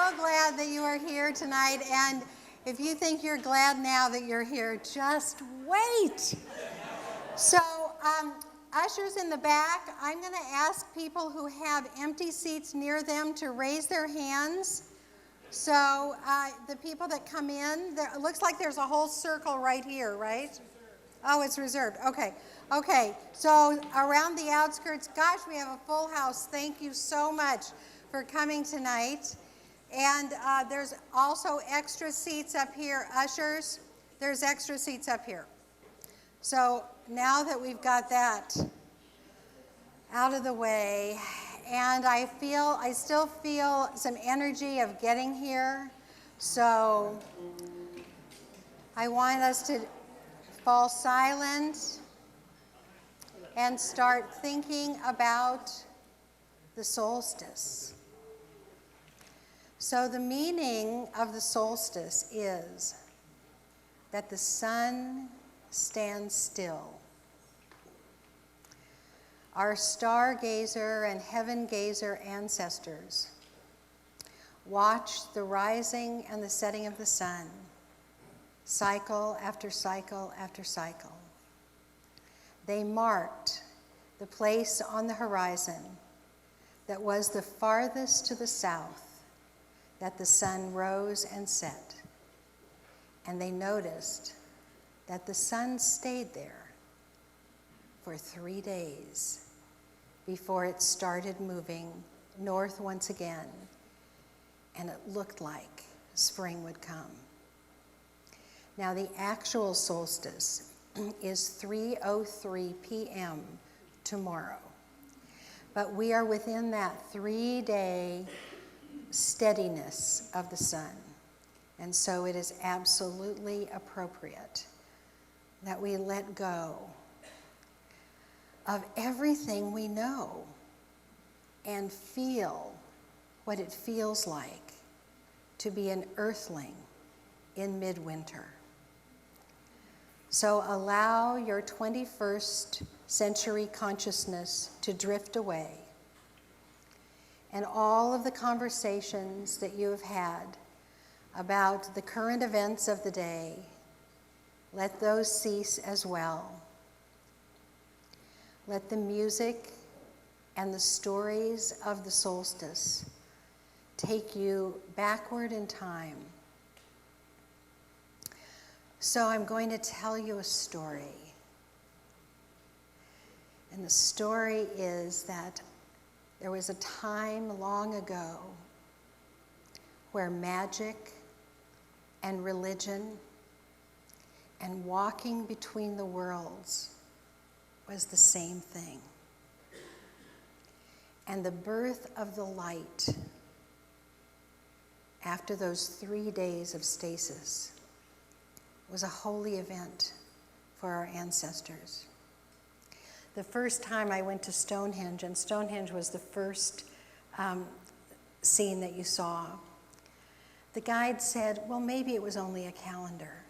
so glad that you are here tonight. And if you think you're glad now that you're here, just wait. So, ushers in the back, I'm going to ask people who have empty seats near them to raise their hands. So, the people that come in, it looks like there's a whole circle right here, right? Oh, it's reserved. Okay. Okay. So, around the outskirts, gosh, we have a full house. Thank you so much for coming tonight. And there's also extra seats up here. Ushers, there's extra seats up here. So now that we've got that out of the way, and I still feel some energy of getting here. So I want us to fall silent and start thinking about the solstice. So the meaning of the solstice is that the sun stands still. Our stargazer and heaven gazer ancestors watched the rising and the setting of the sun, cycle after cycle after cycle. They marked the place on the horizon that was the farthest to the south that the sun rose and set. And they noticed that the sun stayed there for 3 days before it started moving north once again, and it looked like spring would come. Now the actual solstice is 3:03 p.m. tomorrow, but we are within that 3-day steadiness of the sun. And so it is absolutely appropriate that we let go of everything we know and feel what it feels like to be an earthling in midwinter. So allow your 21st century consciousness to drift away, and all of the conversations that you have had about the current events of the day, let those cease as well. Let the music and the stories of the solstice take you backward in time. So I'm going to tell you a story. And the story is that there was a time long ago where magic and religion and walking between the worlds was the same thing. And the birth of the light after those 3 days of stasis was a holy event for our ancestors. The first time I went to Stonehenge, and Stonehenge was the first scene that you saw, the guide said, well, maybe it was only a calendar.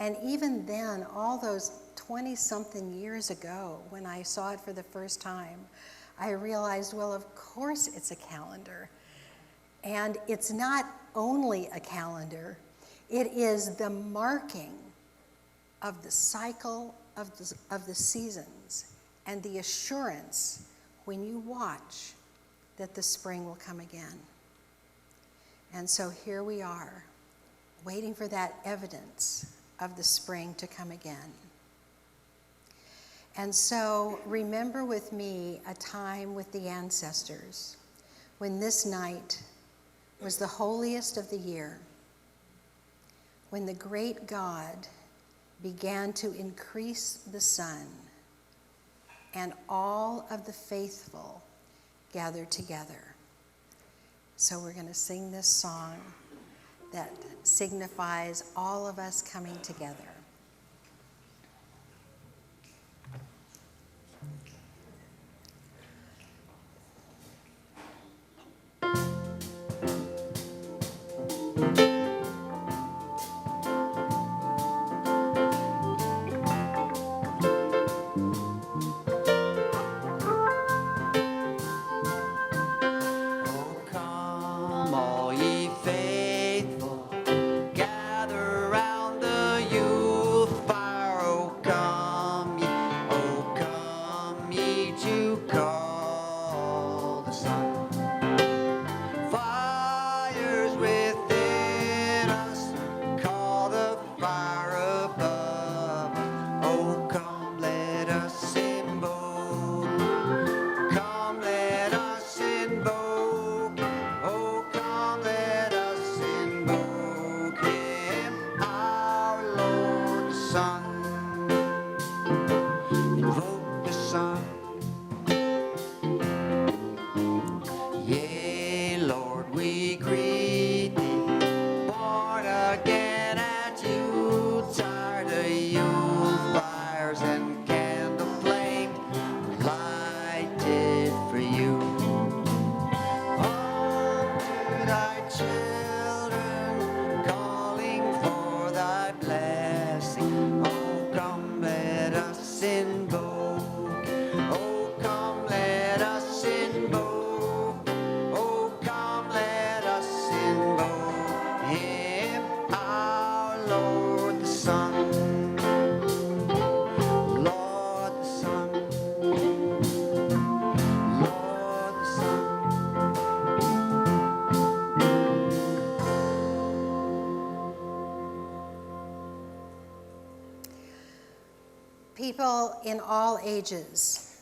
And even then, all those 20-something years ago, when I saw it for the first time, I realized, well, of course it's a calendar. And it's not only a calendar, it is the marking of the cycle of the seasons and the assurance when you watch that the spring will come again. And so here we are, waiting for that evidence of the spring to come again. And so remember with me a time with the ancestors when this night was the holiest of the year, when the great God began to increase the sun and all of the faithful gathered together. So we're going to sing this song that signifies all of us coming together. Come all ye people in all ages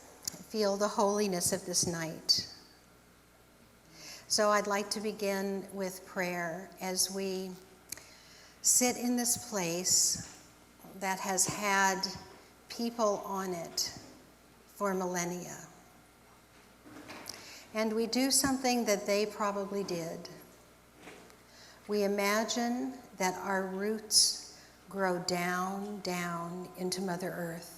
feel the holiness of this night. So I'd like to begin with prayer as we sit in this place that has had people on it for millennia. And we do something that they probably did. We imagine that our roots grow down, down into Mother Earth.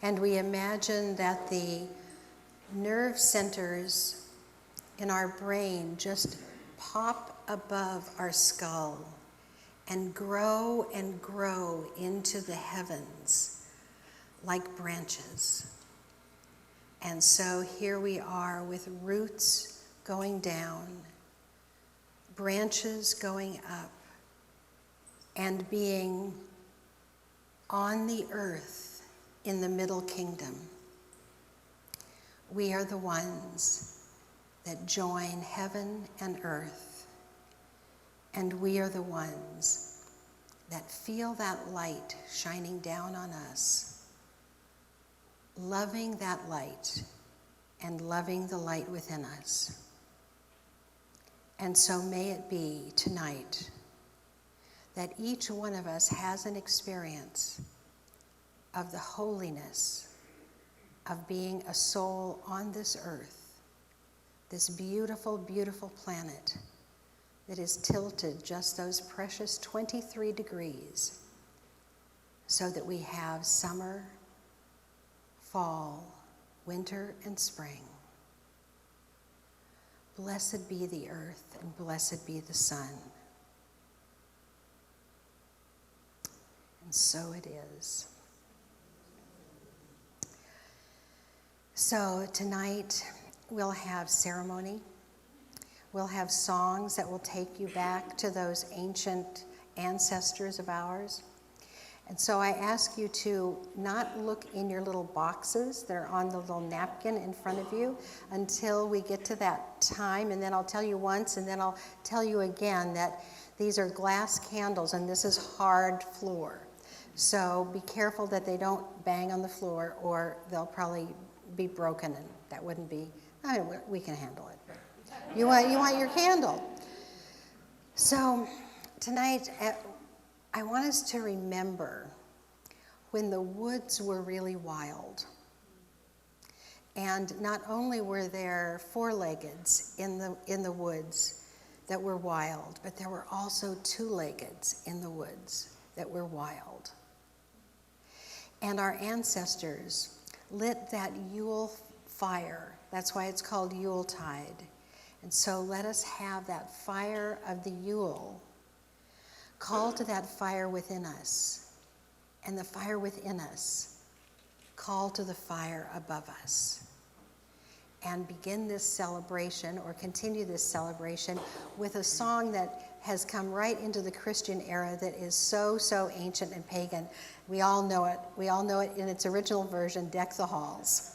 And we imagine that the nerve centers in our brain just pop above our skull and grow into the heavens like branches. And so here we are with roots going down, branches going up, and being on the earth in the middle kingdom. We are the ones that join heaven and earth, and we are the ones that feel that light shining down on us, loving that light and loving the light within us. And so may it be tonight that each one of us has an experience of the holiness of being a soul on this earth, this beautiful, beautiful planet that is tilted just those precious 23 degrees so that we have summer, fall, winter, and spring. Blessed be the earth and blessed be the sun. And so it is. So tonight we'll have ceremony. We'll have songs that will take you back to those ancient ancestors of ours. And so I ask you to not look in your little boxes that are on the little napkin in front of you until we get to that time. And then I'll tell you once, and then I'll tell you again that these are glass candles and this is hard floor. So be careful that they don't bang on the floor or they'll probably be broken, and that wouldn't be, I mean, we can handle it. You want your candle. So tonight, I want us to remember when the woods were really wild. And not only were there four-leggeds in the woods that were wild, but there were also two-leggeds in the woods that were wild. And our ancestors lit that Yule fire. That's why it's called Yuletide. And so let us have that fire of the Yule. Call to that fire within us, and the fire within us call to the fire above us, and begin this celebration or continue this celebration with a song that has come right into the Christian era that is so, so ancient and pagan. We all know it. We all know it in its original version, Deck the Halls.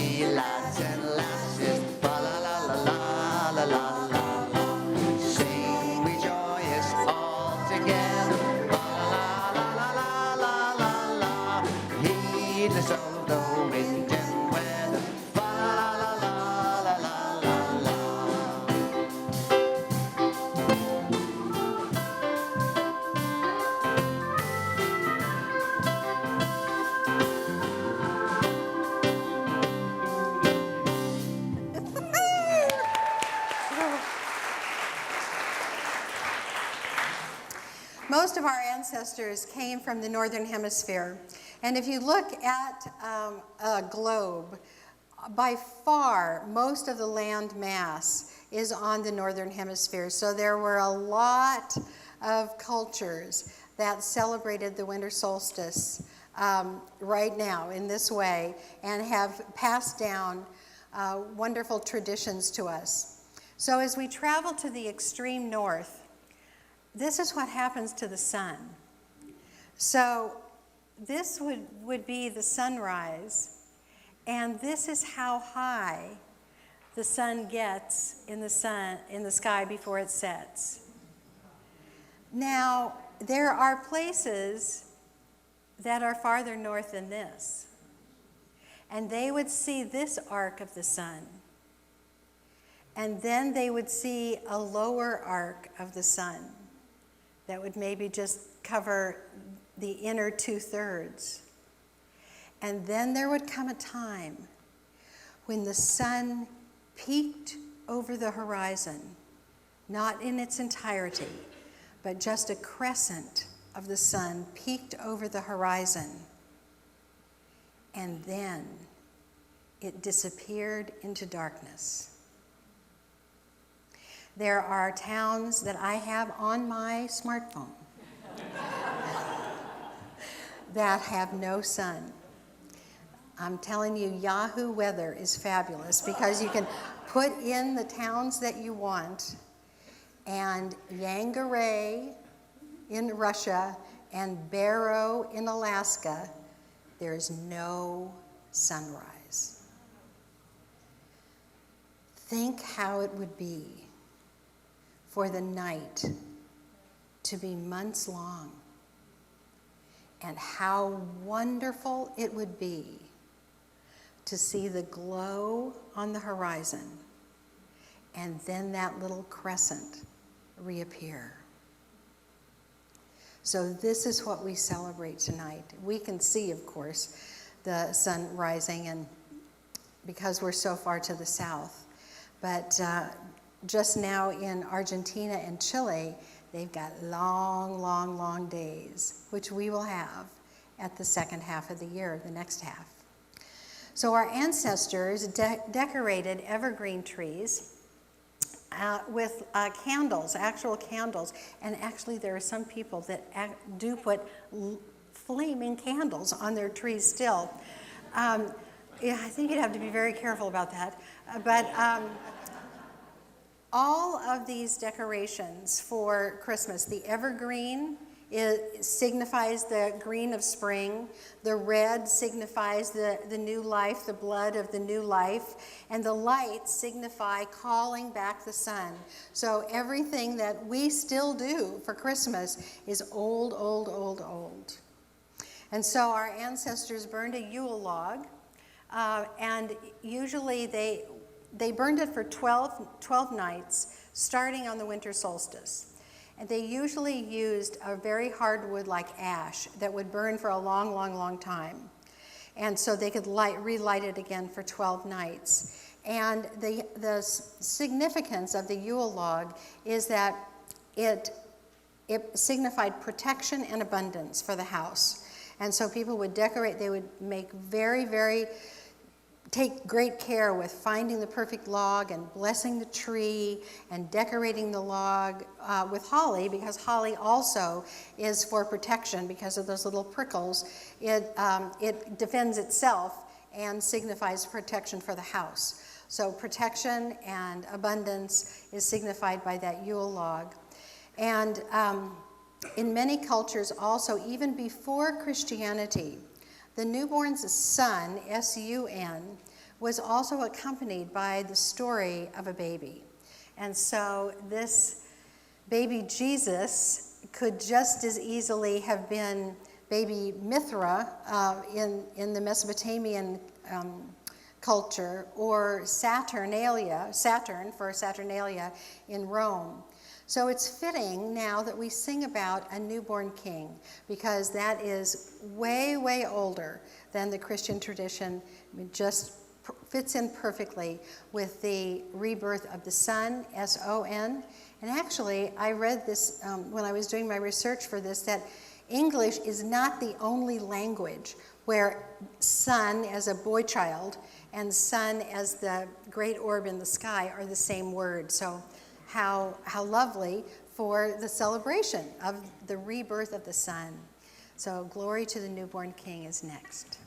Hey, lads and lasses, fa la la la la la la la la. Sing we joyous all together, fa la la la la la la la. Heedless of the wind and weather, fa la la la la la la la. Most of our ancestors came from the northern hemisphere. And if you look at a globe, by far, most of the land mass is on the northern hemisphere. So there were a lot of cultures that celebrated the winter solstice right now in this way and have passed down wonderful traditions to us. So as we travel to the extreme north, this is what happens to the sun. So this would be the sunrise, and this is how high the sun gets in the sky before it sets. Now, there are places that are farther north than this, and they would see this arc of the sun, and then they would see a lower arc of the sun that would maybe just cover the inner 2/3. And then there would come a time when the sun peaked over the horizon, not in its entirety, but just a crescent of the sun peaked over the horizon. And then it disappeared into darkness. There are towns that I have on my smartphone that have no sun. I'm telling you, Yahoo weather is fabulous because you can put in the towns that you want, and Yangaray in Russia and Barrow in Alaska, there's no sunrise. Think how it would be for the night to be months long, and how wonderful it would be to see the glow on the horizon and then that little crescent reappear. So this is what we celebrate tonight. We can see, of course, the sun rising, and because we're so far to the south, but just now in Argentina and Chile, they've got long, long, long days, which we will have at the second half of the year, the next half. So our ancestors decorated evergreen trees with candles, actual candles. And actually there are some people that do put flaming candles on their trees still. Yeah, I think you'd have to be very careful about that. But all of these decorations for Christmas, the evergreen signifies the green of spring, the red signifies the new life, the blood of the new life, and the lights signify calling back the sun. So everything that we still do for Christmas is old, old, old, old. And so our ancestors burned a Yule log, and usually they burned it for 12 nights, starting on the winter solstice. And they usually used a very hard wood like ash that would burn for a long, long, long time. And so they could relight it again for 12 nights. And the significance of the Yule log is that it signified protection and abundance for the house. And so people would decorate, they would make take great care with finding the perfect log and blessing the tree and decorating the log with holly, because holly also is for protection because of those little prickles. It defends itself and signifies protection for the house. So protection and abundance is signified by that Yule log. And in many cultures also, even before Christianity, the newborn's sun, S-U-N, was also accompanied by the story of a baby. And so this baby Jesus could just as easily have been baby Mithra in the Mesopotamian culture, or Saturn for Saturnalia in Rome. So it's fitting now that we sing about a newborn king, because that is way, way older than the Christian tradition. It just fits in perfectly with the rebirth of the Son, S-O-N. And actually, I read this when I was doing my research for this, that English is not the only language where son as a boy child and sun as the great orb in the sky are the same word. So how lovely for the celebration of the rebirth of the Son. So Glory to the Newborn King is next.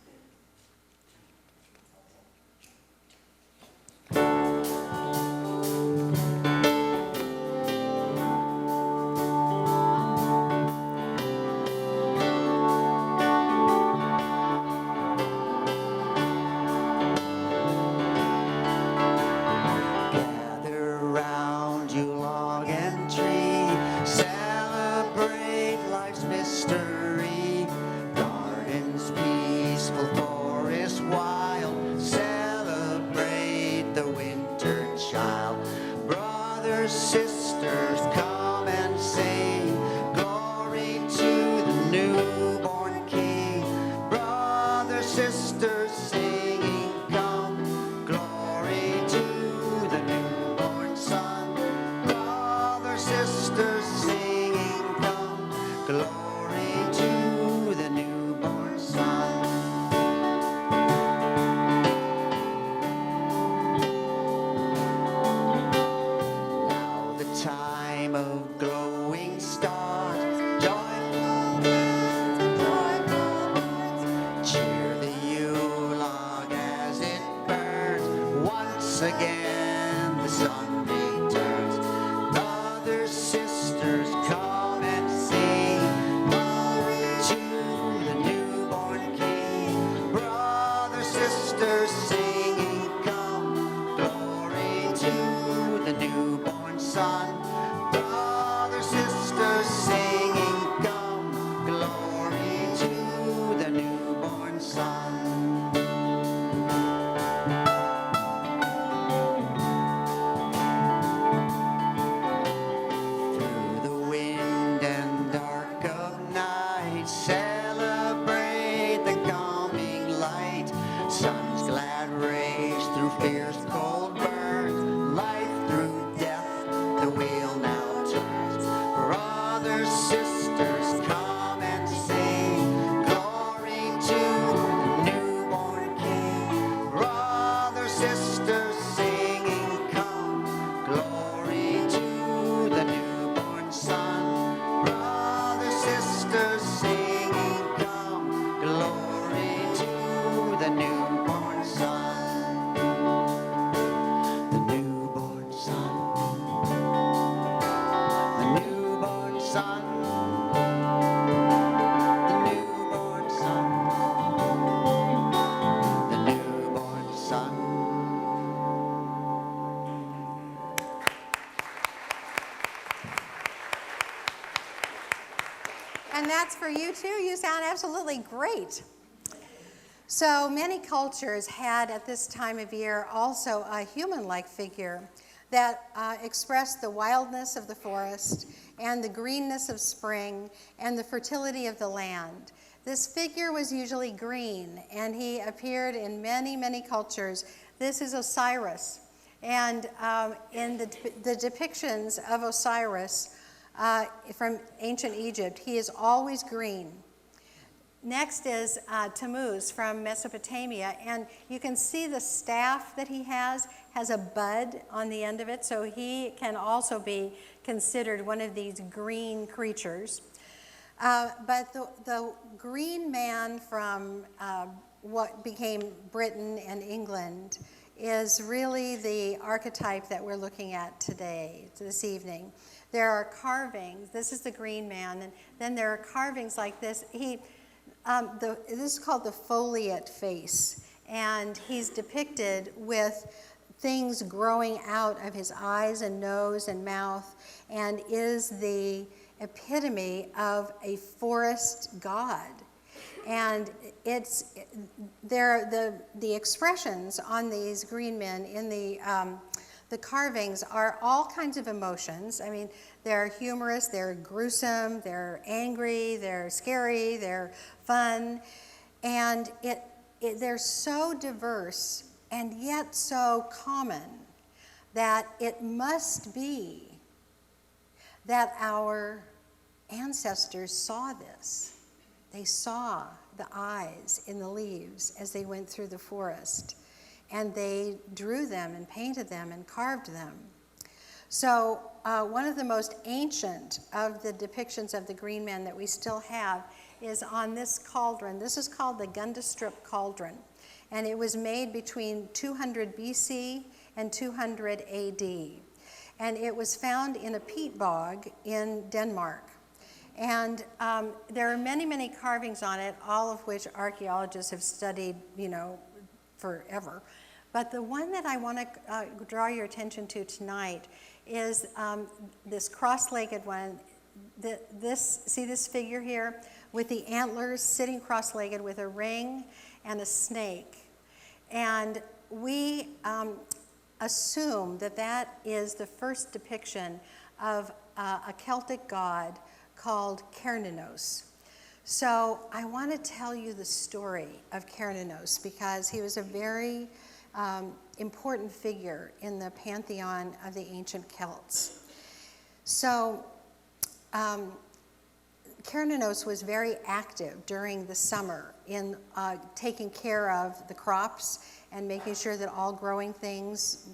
And that's for you too. You sound absolutely great. So many cultures had at this time of year also a human-like figure that expressed the wildness of the forest and the greenness of spring and the fertility of the land. This figure was usually green, and he appeared in many, many cultures. This is Osiris. And in the depictions of Osiris from ancient Egypt, he is always green. Next is Tammuz from Mesopotamia, and you can see the staff that he has a bud on the end of it, so he can also be considered one of these green creatures. But the green man from what became Britain and England is really the archetype that we're looking at today, this evening. There are carvings. This is the green man, and then there are carvings like this. This is called the foliate face, and he's depicted with things growing out of his eyes and nose and mouth, and is the epitome of a forest god. And it's there. The expressions on these green men in the carvings are all kinds of emotions. I mean, they're humorous, they're gruesome, they're angry, they're scary, they're fun, and they're so diverse and yet so common that it must be that our ancestors saw this. They saw the eyes in the leaves as they went through the forest, and they drew them and painted them and carved them. So one of the most ancient of the depictions of the green men that we still have is on this cauldron. This is called the Gundestrup cauldron, and it was made between 200 BC and 200 AD. And it was found in a peat bog in Denmark. And there are many, many carvings on it, all of which archaeologists have studied, forever. But the one that I want to draw your attention to tonight is this cross-legged one. See this figure here with the antlers sitting cross-legged with a ring and a snake. And we assume that that is the first depiction of a Celtic god called Cernunnos. So I want to tell you the story of Cernunnos because he was a very important figure in the pantheon of the ancient Celts. So Cernunnos was very active during the summer in taking care of the crops and making sure that all growing things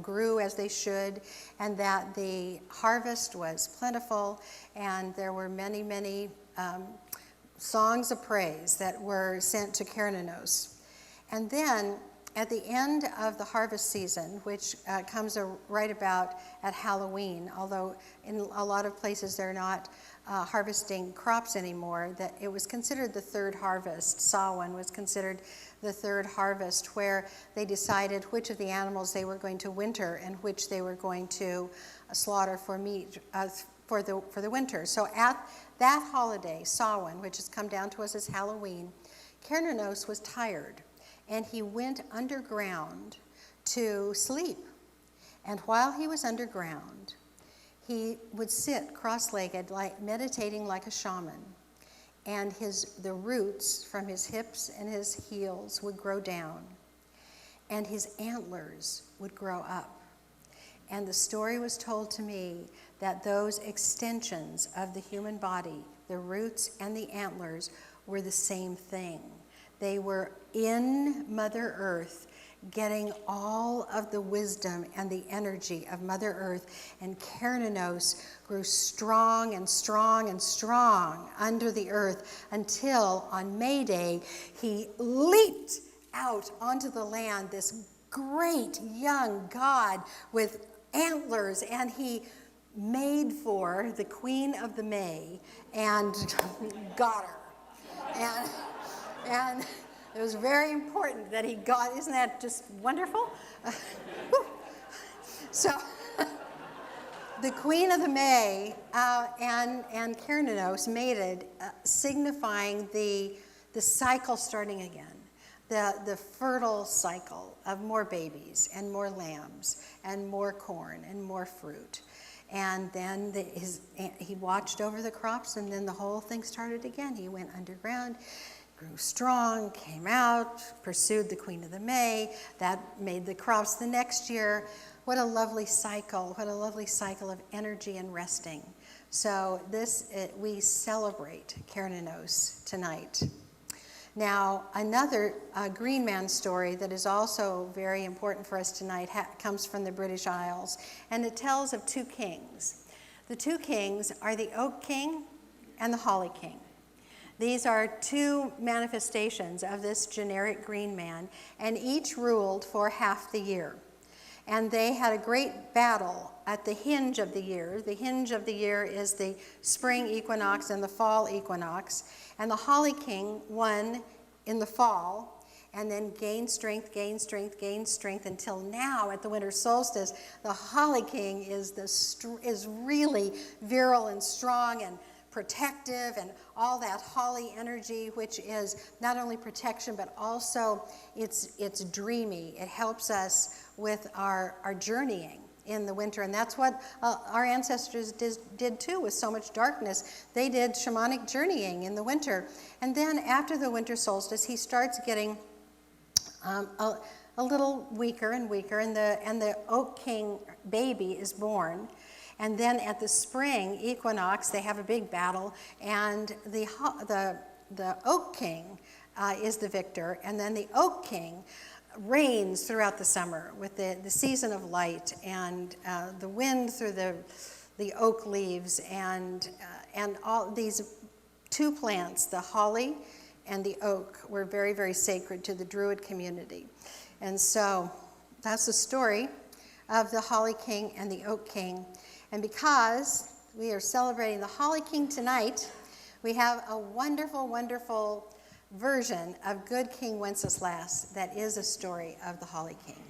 grew as they should, and that the harvest was plentiful, and there were many, many songs of praise that were sent to Cernunnos. And then at the end of the harvest season, which comes right about at Halloween, although in a lot of places they're not harvesting crops anymore, that it was considered the third harvest. Samhain was considered the third harvest, where they decided which of the animals they were going to winter and which they were going to slaughter for meat for the winter. So at that holiday, Samhain, which has come down to us as Halloween, Cernunnos was tired, and he went underground to sleep. And while he was underground, he would sit cross-legged, meditating like a shaman. And the roots from his hips and his heels would grow down, and his antlers would grow up. And the story was told to me that those extensions of the human body, the roots and the antlers, were the same thing. They were in Mother Earth, getting all of the wisdom and the energy of Mother Earth, and Cernunnos grew strong and strong and strong under the earth until on May Day he leaped out onto the land, this great young god with antlers, and he made for the Queen of the May and got her. And it was very important that he got, isn't that just wonderful? So the Queen of the May and Cernunnos mated, signifying the cycle starting again, the fertile cycle of more babies and more lambs and more corn and more fruit. And then he watched over the crops, and then the whole thing started again. He went underground, grew strong, came out, pursued the Queen of the May. That made the crops the next year. What a lovely cycle. What a lovely cycle of energy and resting. So we celebrate Cernunnos tonight. Now, another Green Man story that is also very important for us tonight comes from the British Isles, and it tells of two kings. The two kings are the Oak King and the Holly King. These are two manifestations of this generic green man, and each ruled for half the year. And they had a great battle at the hinge of the year. The hinge of the year is the spring equinox and the fall equinox. And the Holly King won in the fall, and then gain strength, gain strength, gain strength, until now at the winter solstice, the Holly King is really virile and strong and protective, and all that holly energy, which is not only protection but also it's dreamy. It helps us with our journeying in the winter, and that's what our ancestors did too. With so much darkness, they did shamanic journeying in the winter. And then after the winter solstice, he starts getting a little weaker and weaker, and the Oak King baby is born. And then at the spring equinox, they have a big battle, and the Oak King is the victor, and then the Oak King reigns throughout the summer with the season of light, and the wind through the oak leaves, and all these two plants, the holly and the oak, were very, very sacred to the Druid community. And so that's the story of the Holly King and the Oak King. And because we are celebrating the Holly King tonight, we have a wonderful, wonderful version of Good King Wenceslas that is a story of the Holly King.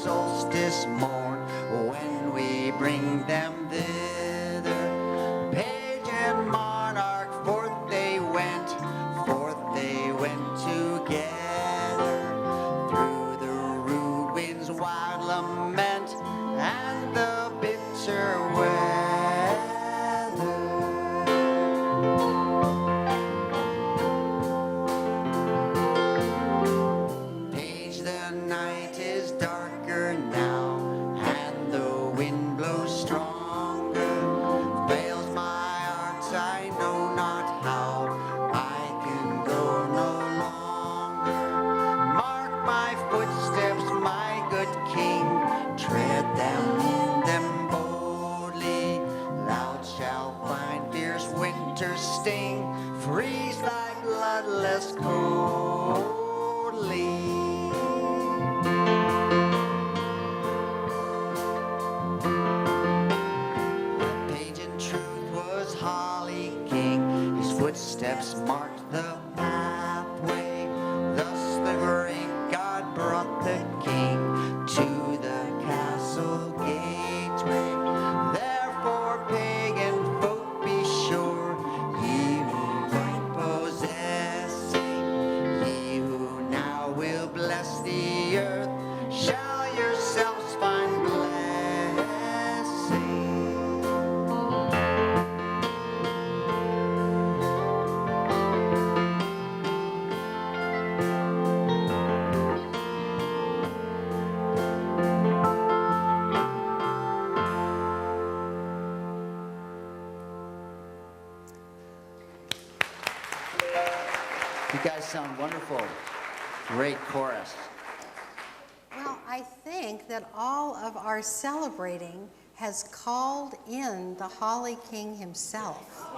Solstice morn, when we bring them thither. Page and monarch, forth they went together. Through the rude wind's wild lament and the bitter weather. Page, the night is darker now, and the wind blows stronger. Fails my heart, I know not how. I can go no longer. Mark my footsteps, my good king. Tread them boldly. Thou shalt find fierce winter's sting. Freeze thy bloodless coldly. Footsteps marked the pathway. Thus the great God brought the king to the castle gateway. Therefore, pagan folk, be sure, ye who find possessing, ye who now will bless the earth, shall yourselves find blessing. You guys sound wonderful. Great chorus. Well, I think that all of our celebrating has called in the Holly King himself.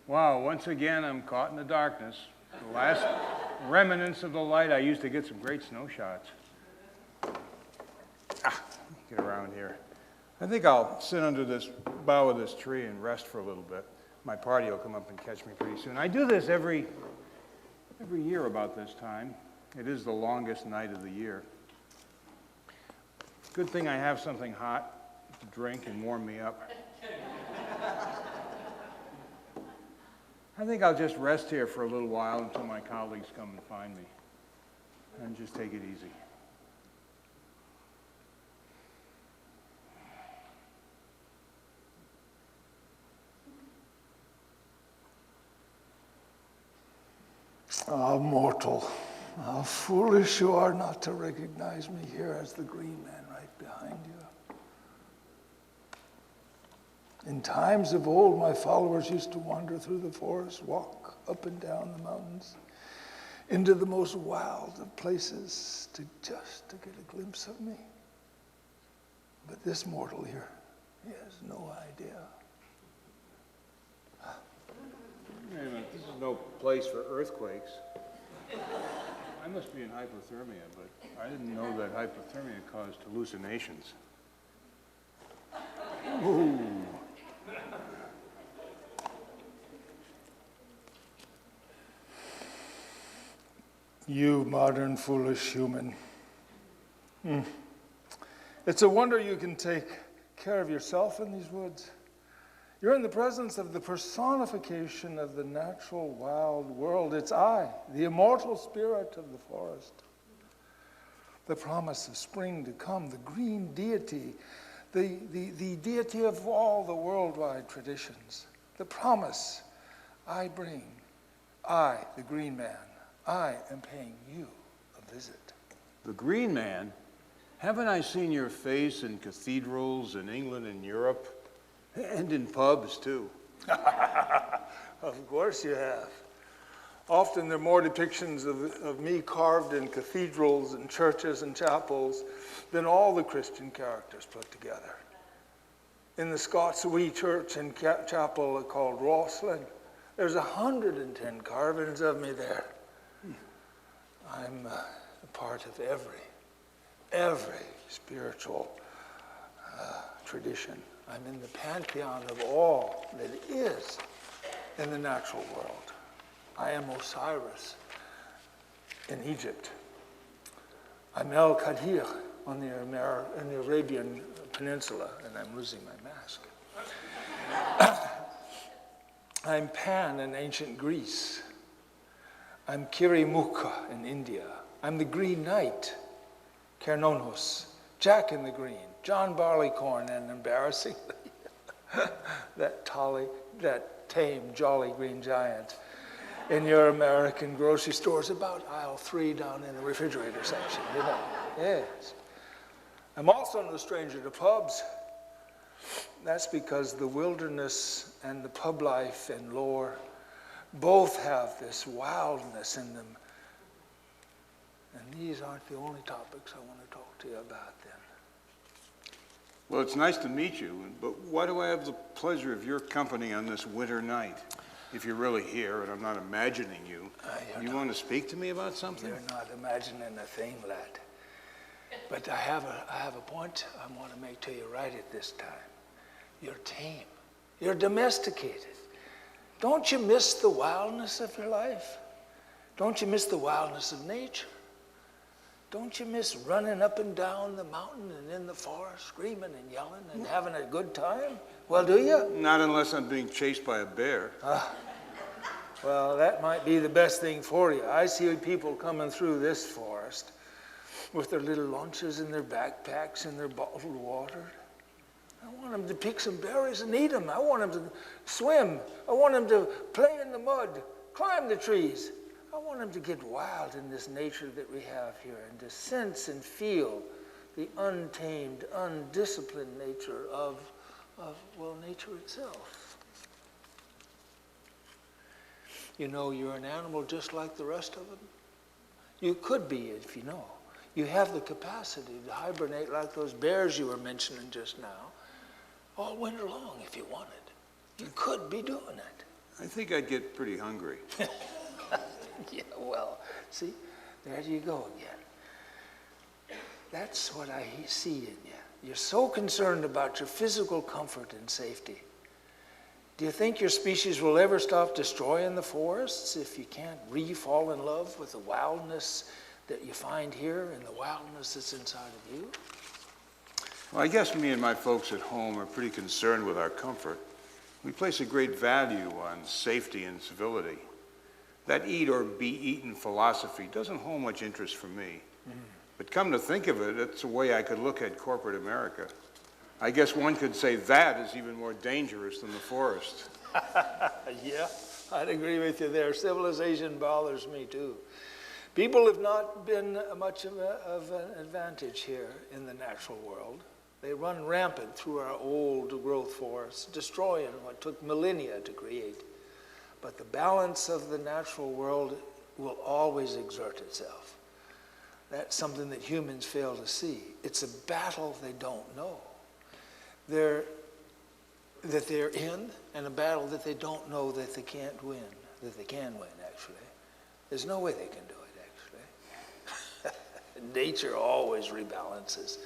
Wow, once again, I'm caught in the darkness. The last remnants of the light, I used to get some great snow shots. Get around here. I think I'll sit under this bough of this tree and rest for a little bit. My party will come up and catch me pretty soon. I do this every year about this time. It is the longest night of the year. Good thing I have something hot to drink and warm me up. I think I'll just rest here for a little while until my colleagues come and find me, and just take it easy. Ah, mortal, how foolish you are not to recognize me here as the green man right behind you. In times of old, my followers used to wander through the forest, walk up and down the mountains, into the most wild of places just to get a glimpse of me. But this mortal here, he has no idea. Wait a minute, this is no place for earthquakes. I must be in hypothermia, but I didn't know that hypothermia caused hallucinations. Ooh. You modern foolish human. It's a wonder you can take care of yourself in these woods. You're in the presence of the personification of the natural wild world. It's I, the immortal spirit of the forest. The promise of spring to come, the green deity, the deity of all the worldwide traditions. The promise I bring, I, the green man, I am paying you a visit. The Green Man? Haven't I seen your face in cathedrals in England and Europe? And in pubs, too. Of course you have. Often there are more depictions of me carved in cathedrals and churches and chapels than all the Christian characters put together. In the Scots Wee Church and Chapel called Rosslyn, there's 110 carvings of me there. I'm a part of every spiritual tradition. I'm in the pantheon of all that is in the natural world. I am Osiris in Egypt. I'm El Qadir on the Arabian Peninsula, and I'm losing my mask. I'm Pan in ancient Greece. I'm Kirimukha in India. I'm the Green Knight, Kernonos, Jack in the Green, John Barleycorn, and embarrassingly, that tame, jolly green giant in your American grocery stores about aisle 3 down in the refrigerator section, you know. Yes. I'm also no stranger to pubs. That's because the wilderness and the pub life and lore both have this wildness in them. And these aren't the only topics I want to talk to you about then. Well, it's nice to meet you, but why do I have the pleasure of your company on this winter night? If you're really here and I'm not imagining you, you want to speak to me about something? You're not imagining a thing, lad. But I have a point I want to make to you right at this time. You're tame. You're domesticated. Don't you miss the wildness of your life? Don't you miss the wildness of nature? Don't you miss running up and down the mountain and in the forest, screaming and yelling and having a good time? Well, do you? Not unless I'm being chased by a bear. Well, that might be the best thing for you. I see people coming through this forest with their little lunches in their backpacks and their bottled water. I want them to pick some berries and eat them. I want them to swim. I want them to play in the mud, climb the trees. I want them to get wild in this nature that we have here and to sense and feel the untamed, undisciplined nature of nature itself. You know, you're an animal just like the rest of them. You could be if you know. You have the capacity to hibernate like those bears you were mentioning just now, all winter long if you wanted. You could be doing it. I think I'd get pretty hungry. Yeah, well, see, there you go again. That's what I see in you. You're so concerned about your physical comfort and safety. Do you think your species will ever stop destroying the forests if you can't re-fall in love with the wildness that you find here and the wildness that's inside of you? Well, I guess me and my folks at home are pretty concerned with our comfort. We place a great value on safety and civility. That eat or be eaten philosophy doesn't hold much interest for me. But come to think of it, it's a way I could look at corporate America. I guess one could say that is even more dangerous than the forest. Yeah, I'd agree with you there. Civilization bothers me too. People have not been much of an advantage here in the natural world. They run rampant through our old growth forests, destroying what took millennia to create. But the balance of the natural world will always exert itself. That's something that humans fail to see. It's a battle they don't know. That they're in, and a battle that they don't know that they can't win, that they can win, actually. There's no way they can do it, actually. Nature always rebalances.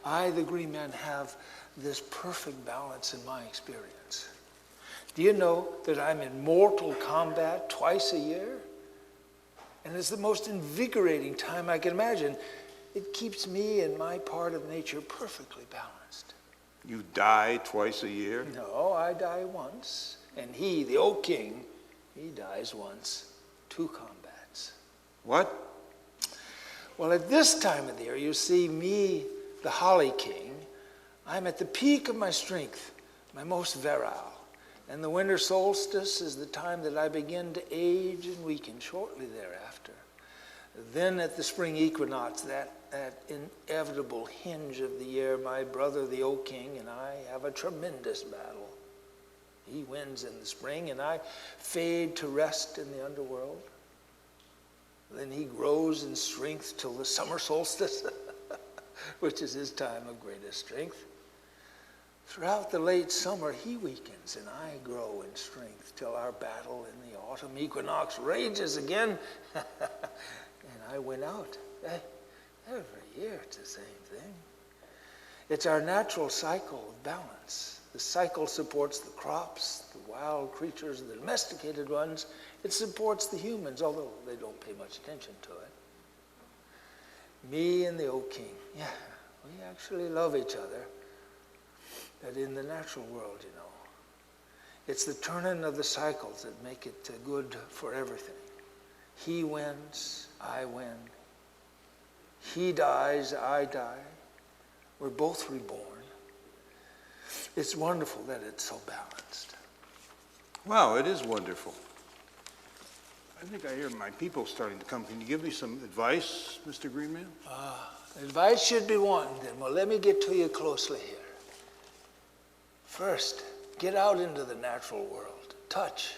I, the green man, have this perfect balance in my experience. Do you know that I'm in mortal combat twice a year? And it's the most invigorating time I can imagine. It keeps me and my part of nature perfectly balanced. You die twice a year? No, I die once. And he, the old king, he dies once. 2 combats. What? Well, at this time of the year, you see me, the Holly King, I'm at the peak of my strength, my most virile. And the winter solstice is the time that I begin to age and weaken shortly thereafter. Then at the spring equinox, that inevitable hinge of the year, my brother, the old king, and I have a tremendous battle. He wins in the spring, and I fade to rest in the underworld. Then he grows in strength till the summer solstice, which is his time of greatest strength. Throughout the late summer, he weakens, and I grow in strength till our battle in the autumn equinox rages again, and I win out. Every year it's the same thing. It's our natural cycle of balance. The cycle supports the crops, the wild creatures, the domesticated ones. It supports the humans, although they don't pay much attention to it. Me and the old king, yeah, we actually love each other. But in the natural world, you know, it's the turning of the cycles that make it good for everything. He wins, I win. He dies, I die. We're both reborn. It's wonderful that it's so balanced. Wow, it is wonderful. I think I hear my people starting to come. Can you give me some advice, Mr. Greenman? Advice should be wanting then. Well, let me get to you closely here. First, get out into the natural world. Touch,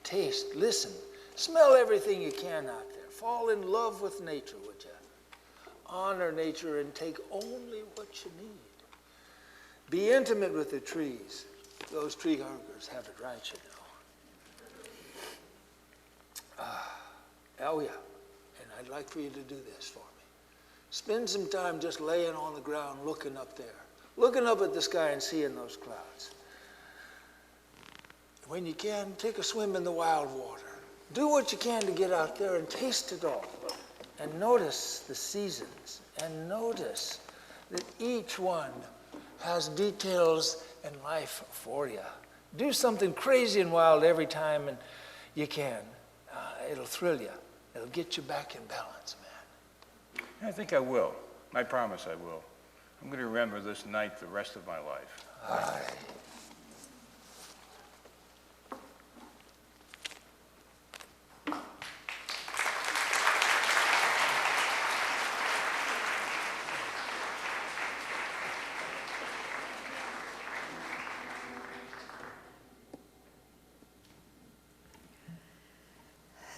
taste, listen, smell everything you can out there. Fall in love with nature, would you? Honor nature and take only what you need. Be intimate with the trees. Those tree huggers have it right, you know. Oh yeah, and I'd like for you to do this for me. Spend some time just laying on the ground looking up there. Looking up at the sky and seeing those clouds. When you can, take a swim in the wild water. Do what you can to get out there and taste it all. And notice the seasons. And notice that each one has details and life for you. Do something crazy and wild every time and you can. It'll thrill you. It'll get you back in balance, man. I think I will. I promise I will. I'm going to remember this night the rest of my life. Aye.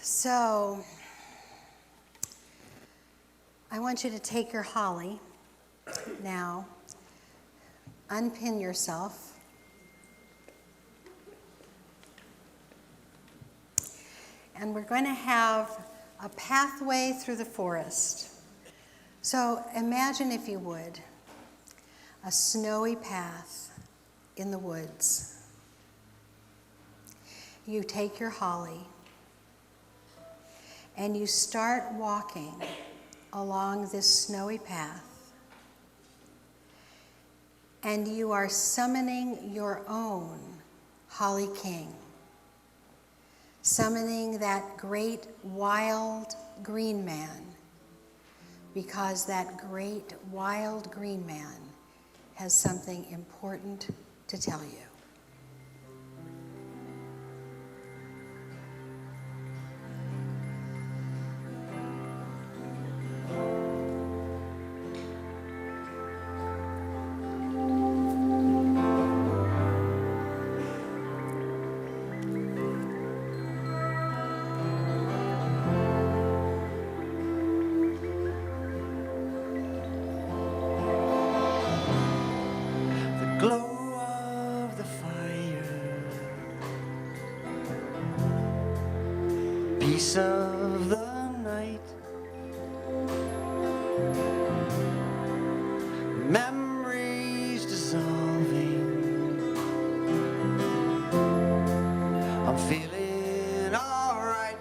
So, I want you to take your holly now, unpin yourself, and we're going to have a pathway through the forest. So imagine, if you would, a snowy path in the woods. You take your holly and you start walking along this snowy path, and you are summoning your own Holly King, summoning that great wild green man, because that great wild green man has something important to tell you. Glow of the fire, peace of the night, memories dissolving. I'm feeling alright,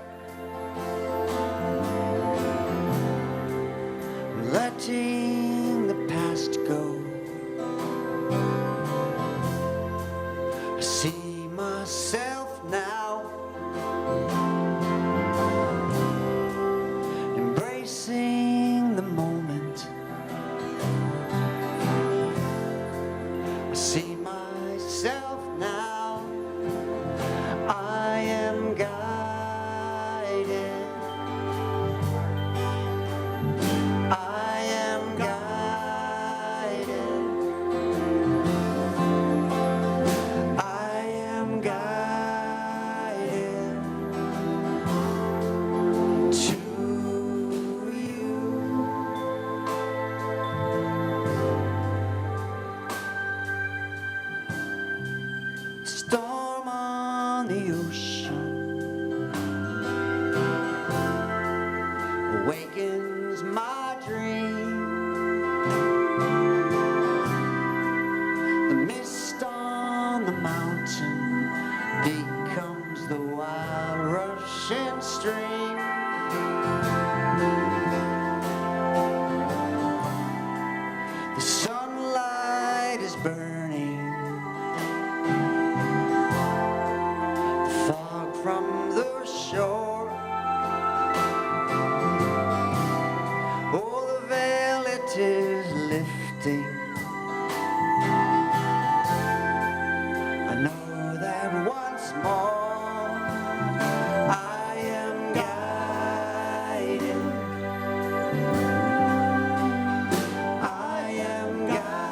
letting the past go. I see myself now, embracing the moment. I see myself now, I am guided. I am guided. I am guided to you. Storm on the ocean awakens my dream. The mist on the mountain becomes the wild rushing stream. The sunlight is burning, the fog from the shore. Oh, the veil it is lifting. I know that once more I am guided. I am guided.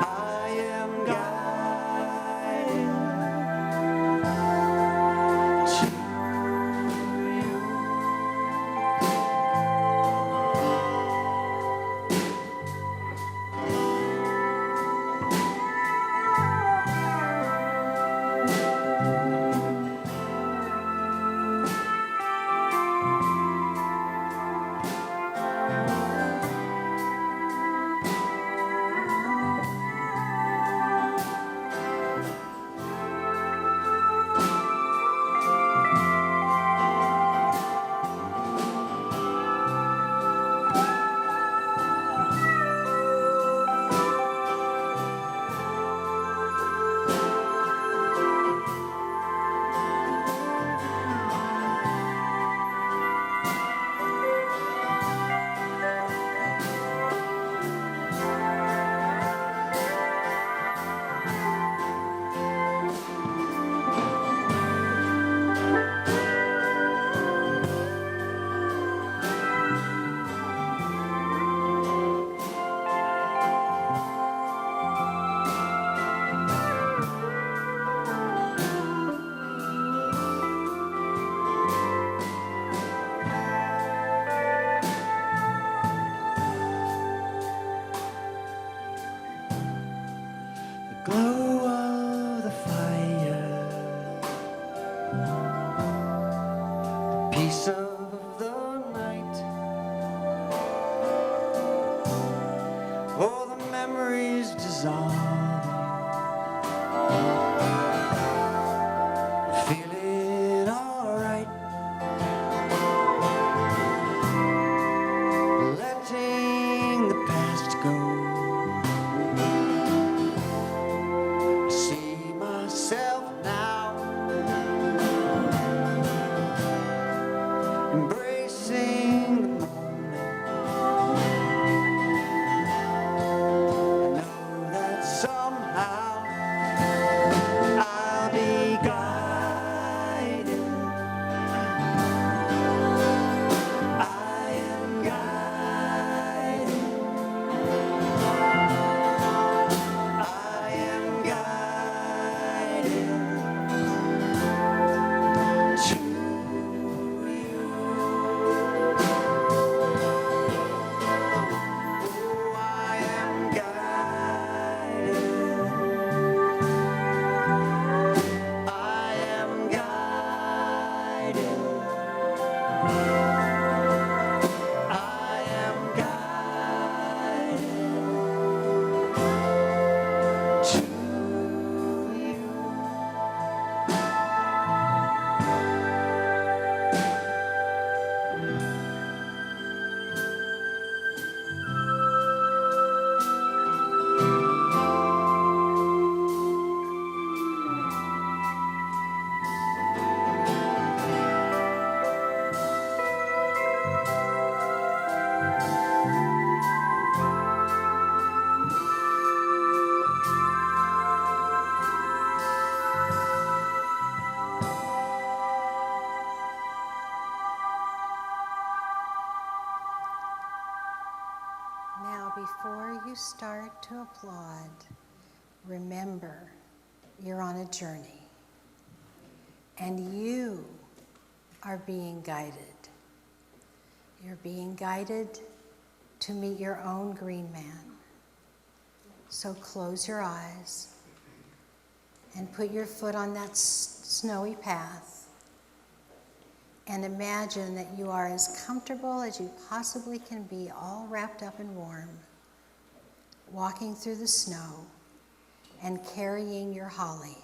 I am guided. glow of the fire, the peace of the night, all the memories dissolving, feeling alright, letting the past go. See myself now, embracing the moment. I know that somehow I'll be guided. I am guided. I am guided to you. Oh, I am guided. I am guided. I am guided to you. Now, before you start to applaud, remember you're on a journey and you are being guided. You're being guided to meet your own green man. So close your eyes and put your foot on that snowy path and imagine that you are as comfortable as you possibly can be, all wrapped up and warm, walking through the snow and carrying your holly.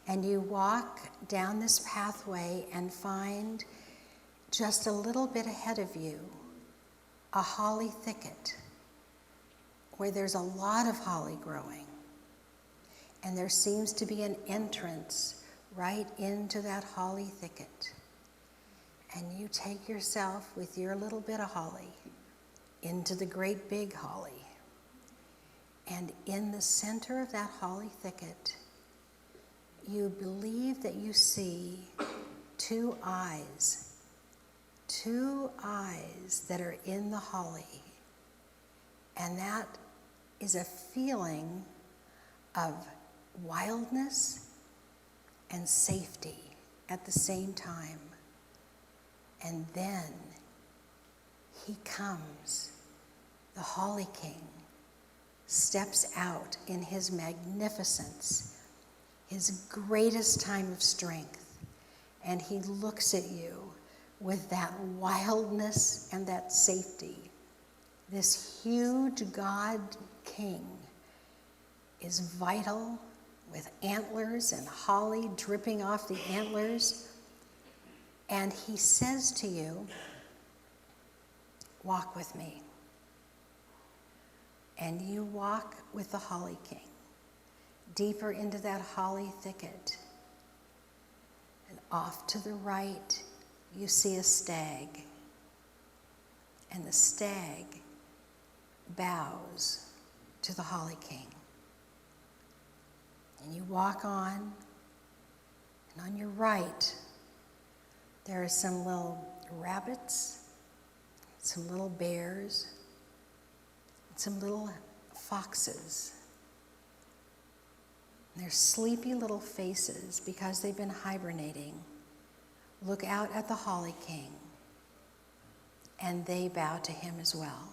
And you walk down this pathway and find just a little bit ahead of you a holly thicket where there's a lot of holly growing. And there seems to be an entrance right into that holly thicket. And you take yourself with your little bit of holly into the great big holly. And in the center of that holly thicket, you believe that you see two eyes that are in the holly. And that is a feeling of wildness and safety at the same time. And then he comes, the Holly King, steps out in his magnificence, his greatest time of strength, and he looks at you with that wildness and that safety. This huge God King is vital, with antlers and holly dripping off the antlers. And he says to you, walk with me. And you walk with the Holly King deeper into that holly thicket. And off to the right, you see a stag. And the stag bows to the Holly King. And you walk on, and on your right, there are some little rabbits, some little bears, and some little foxes. And their sleepy little faces, because they've been hibernating, look out at the Holly King, and they bow to him as well.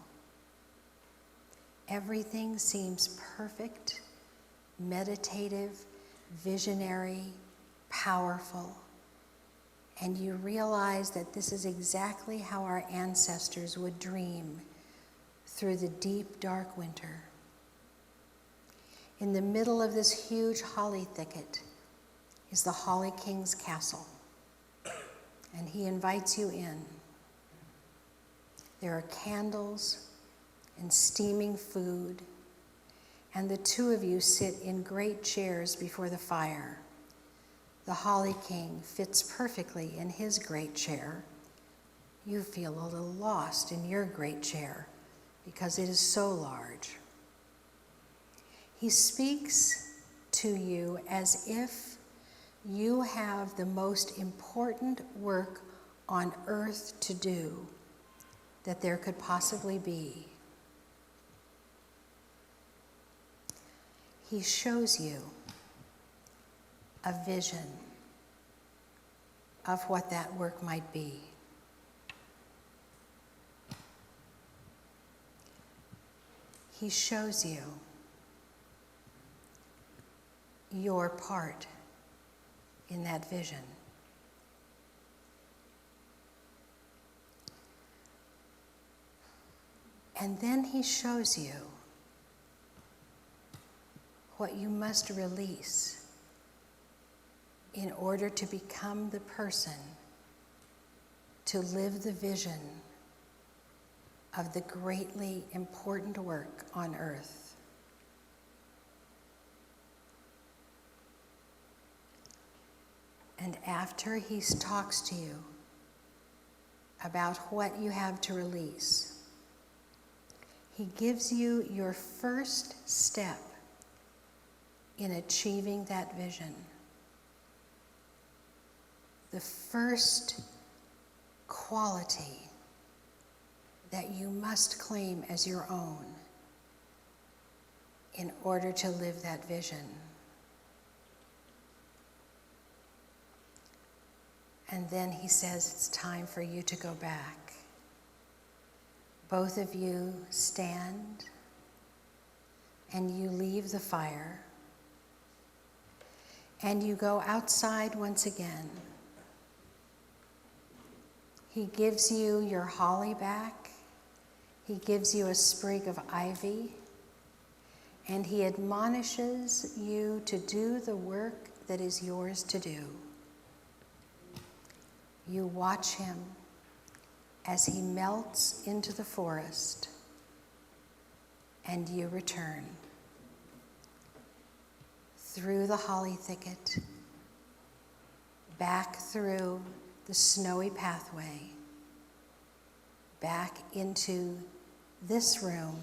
everything seems perfect, meditative, visionary, powerful, and you realize that this is exactly how our ancestors would dream through the deep, dark winter. In the middle of this huge holly thicket is the Holly King's castle, and he invites you in. There are candles and steaming food, and the two of you sit in great chairs before the fire. The Holly King fits perfectly in his great chair. You feel a little lost in your great chair because it is so large. He speaks to you as if you have the most important work on earth to do that there could possibly be. He shows you a vision of what that work might be. He shows you your part in that vision. And then he shows you what you must release in order to become the person to live the vision of the greatly important work on earth. And after he talks to you about what you have to release, he gives you your first step in achieving that vision. The first quality that you must claim as your own in order to live that vision. And then he says it's time for you to go back. Both of you stand and you leave the fire and you go outside once again. He gives you your holly back. He gives you a sprig of ivy, and he admonishes you to do the work that is yours to do. You watch him as he melts into the forest, and you return through the holly thicket, back through the snowy pathway, back into this room,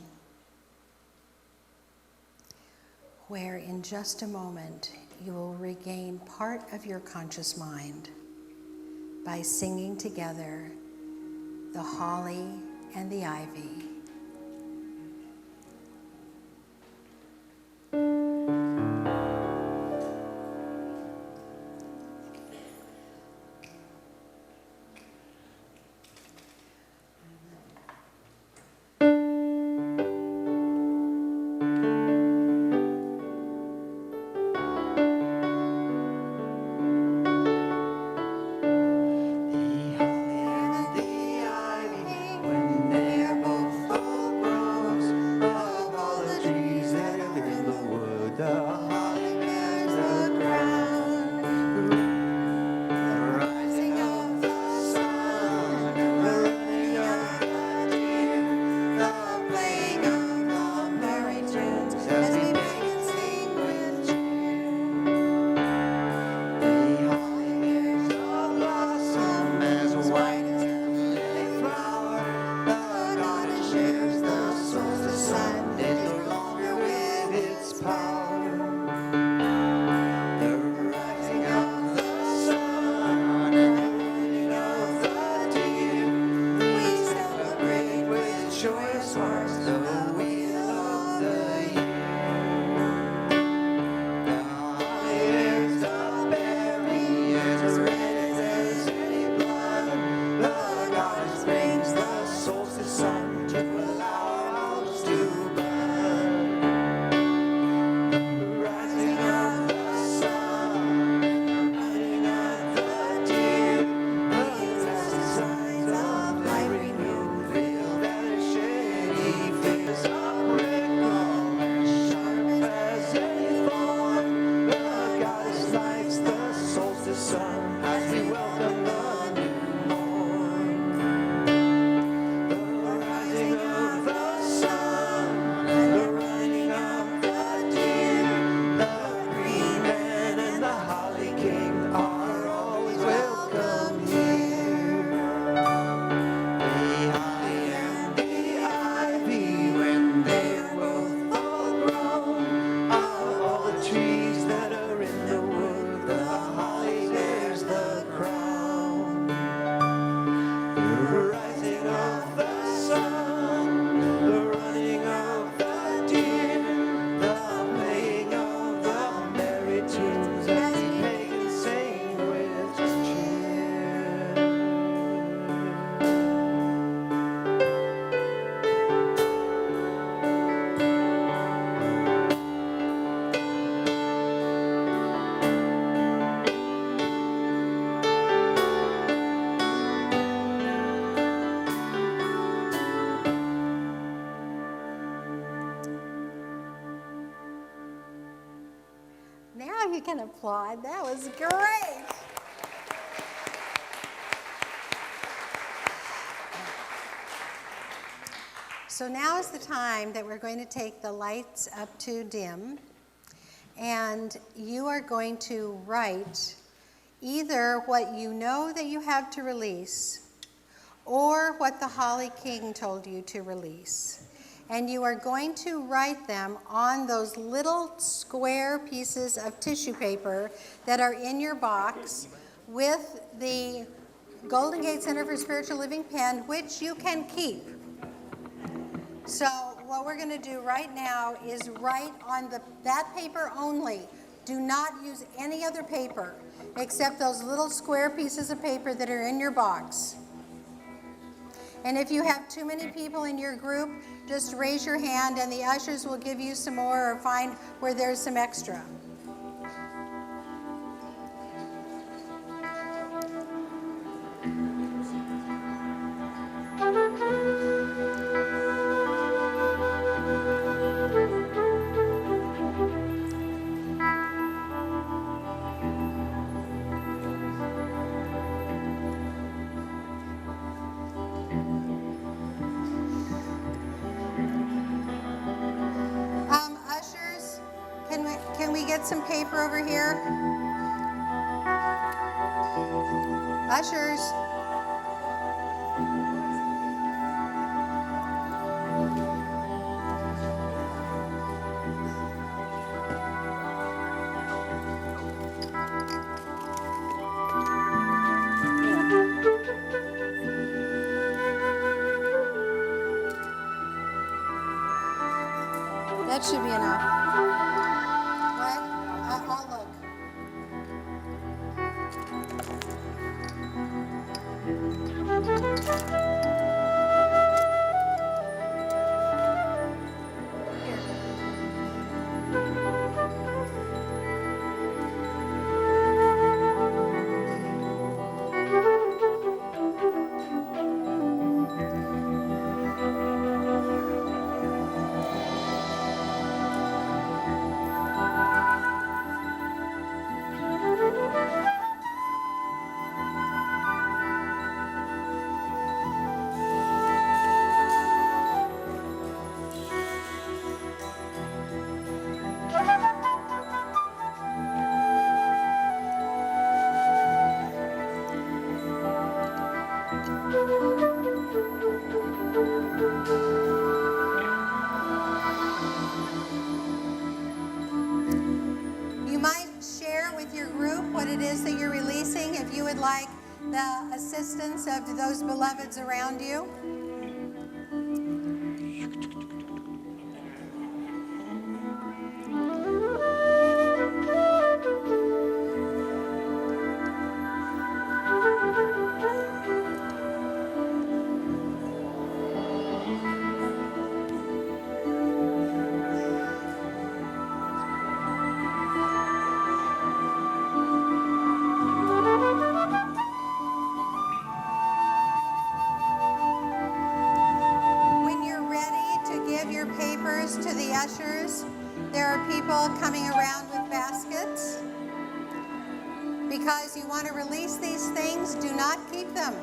where in just a moment you will regain part of your conscious mind by singing together the holly and the ivy. The holly and the ivy, when they're both You can applaud. That was great. So now is the time that we're going to take the lights up to dim, and you are going to write either what you know that you have to release or what the Holly King told you to release. And you are going to write them on those little square pieces of tissue paper that are in your box with the Golden Gate Center for Spiritual Living pen, which you can keep. So what we're going to do right now is write on that paper only. Do not use any other paper except those little square pieces of paper that are in your box. And if you have too many people in your group, just raise your hand and the ushers will give you some more or find where there's some extra. Ushers, can we get some paper over here? Ushers. That should be enough. What? I'll look. You might share with your group what it is that you're releasing if you would like the assistance of those beloveds around you. When you're ready to give your papers to the ushers, there are people coming around with baskets. Because you want to release these things, do not keep them.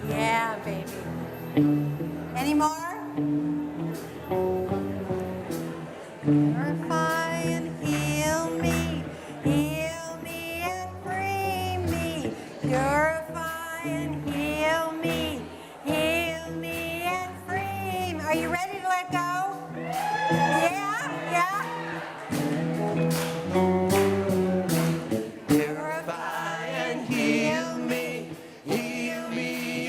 Yeah, baby. Any more? Purify and heal me and free me. Purify and heal me and free me. Are you ready to let go? Yeah, yeah. Purify and heal me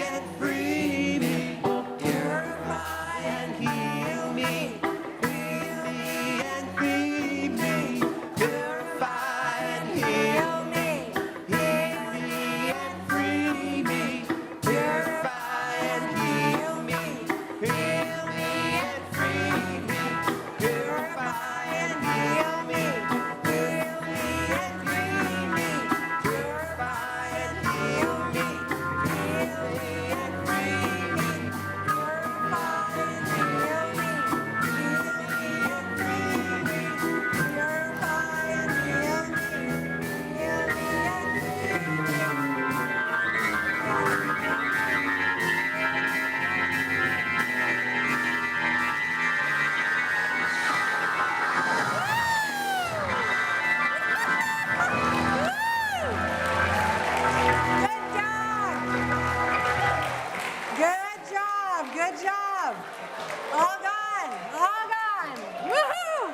and free me. Purify and heal me and free me. Purify and heal me and free me. Purify and heal me and free me. Purify and heal me and free me. Purify and heal me and free me. Purify and heal me and free me. Purify and heal me Good job. Good job. All gone. All gone. Woohoo!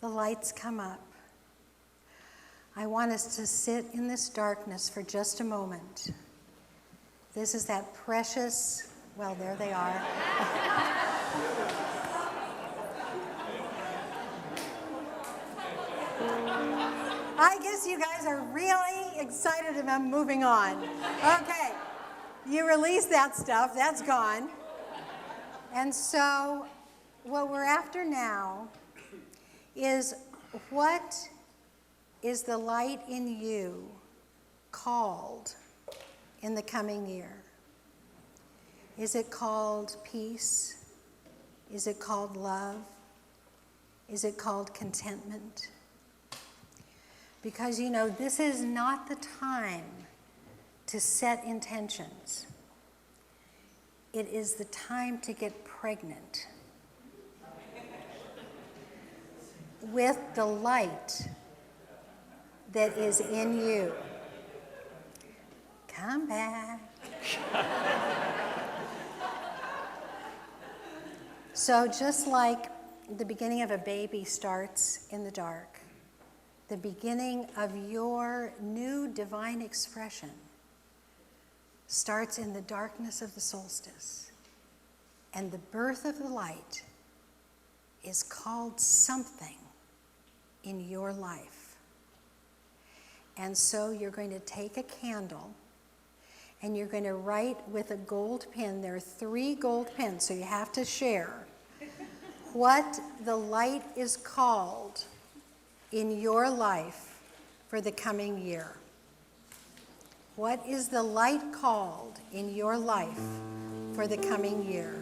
the lights come up, I want us to sit in this darkness for just a moment. This is that precious, well, there they are. I guess you guys are really excited about moving on. Okay, you release that stuff, that's gone. And so what we're after now is, what is the light in you called in the coming year? Is it called peace? Is it called love? Is it called contentment? Because this is not the time to set intentions. It is the time to get pregnant with the light that is in you. Come back. So just like the beginning of a baby starts in the dark, the beginning of your new divine expression starts in the darkness of the solstice. And the birth of the light is called something in your life. And so you're going to take a candle and you're going to write with a gold pen. There are 3 gold pens, so you have to share what the light is called in your life for the coming year. What is the light called in your life for the coming year?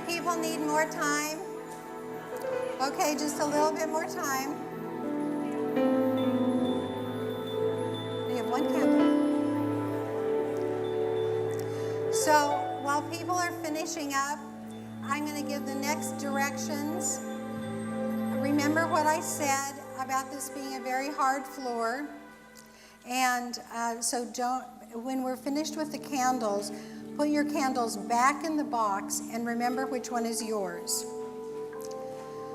People need more time? Okay, just a little bit more time. We have 1 candle. So while people are finishing up, I'm going to give the next directions. Remember what I said about this being a very hard floor. And so when we're finished with the candles, put your candles back in the box and remember which one is yours.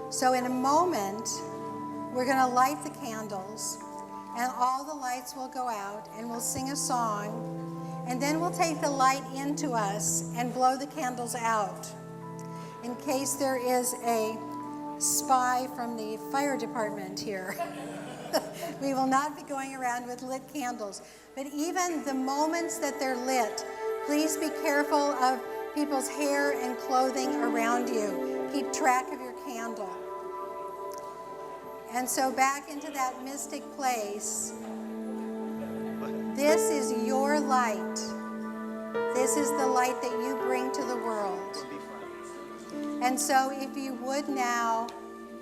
So in a moment, we're going to light the candles and all the lights will go out and we'll sing a song, and then we'll take the light into us and blow the candles out in case there is a spy from the fire department here. We will not be going around with lit candles, but even the moments that they're lit, please be careful of people's hair and clothing around you. Keep track of your candle. And so back into that mystic place. This is your light. This is the light that you bring to the world. And so if you would now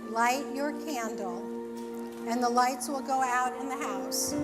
light your candle, and the lights will go out in the house.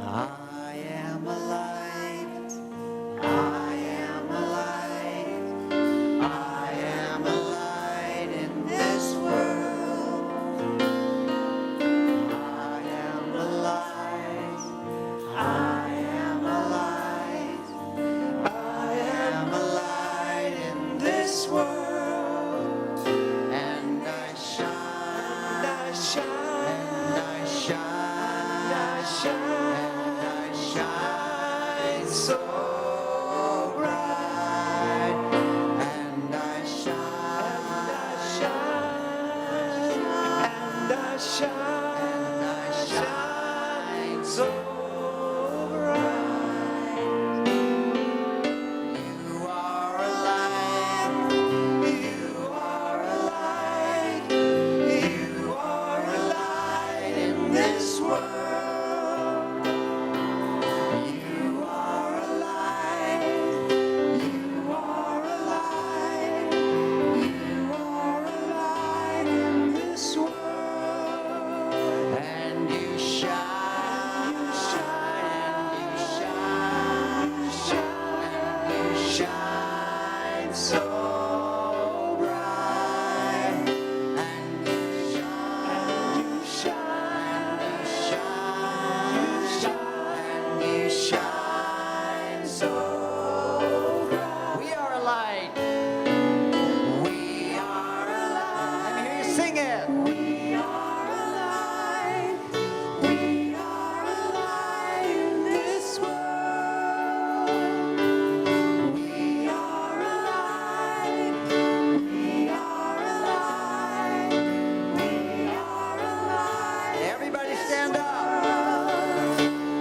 I am a light. I am a light. I am a light in this world. I am a light. I am a light. I am a light in this world. And I shine. I shine. And I shine. I shine. And I shine so bright. And I shine. And I shine. And I shine so bright. You are a light. You are a light. You are a light in this world. You are a light. You are a light. You are a light in this world. And you shine. You shine. And you shine. You shine. And you shine so bright. And you shine. You shine. And you shine. You shine. And you shine so bright. We are a light. We are a light. Let me hear you sing it. We are a light. We are a light in this world. We are a light. We are a light. We are a light. Everybody stand up.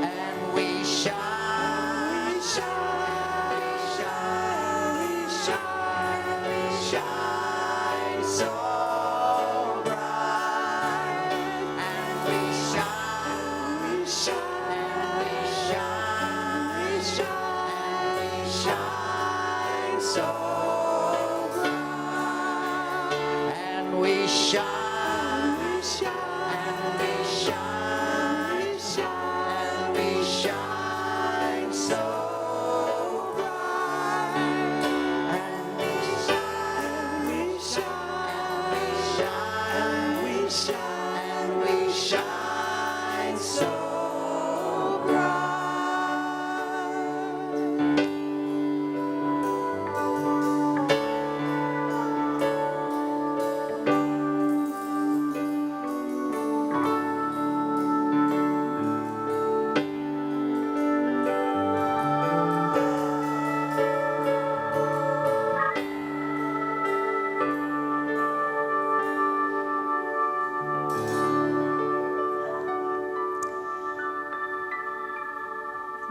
And we shine. We shine. We shine. We shine. We shine so bright. And we shine. We shine. We shine. We shine. We shine so bright. And we shine. We shine. And we shine. We shine. And we shine so bright. And we shine. We shine. We shine. We shine. And we shine so bright.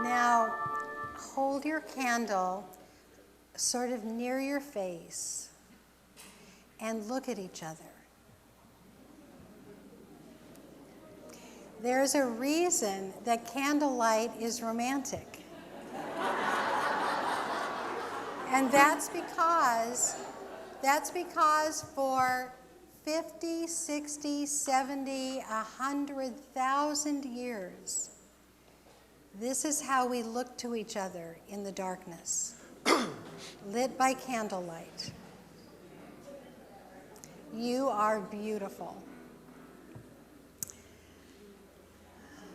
Now, hold your candle sort of near your face and look at each other. There's a reason that candlelight is romantic. And that's because for 50, 60, 70, 100,000 years, This is how we look to each other in the darkness, lit by candlelight. You are beautiful.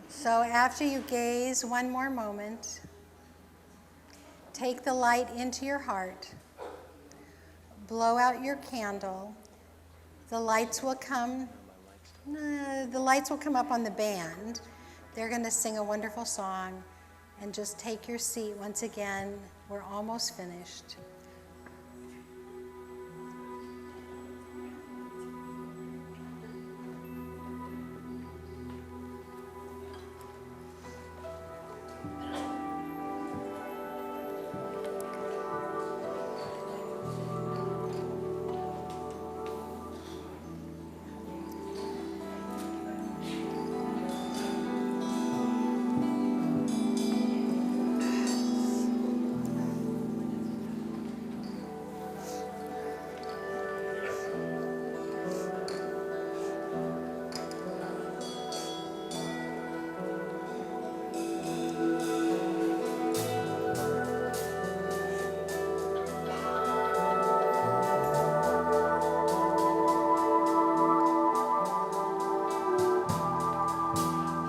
So after you gaze one more moment, take the light into your heart, blow out your candle. The lights will come up on the band. They're going to sing a wonderful song, and just take your seat once again. We're almost finished.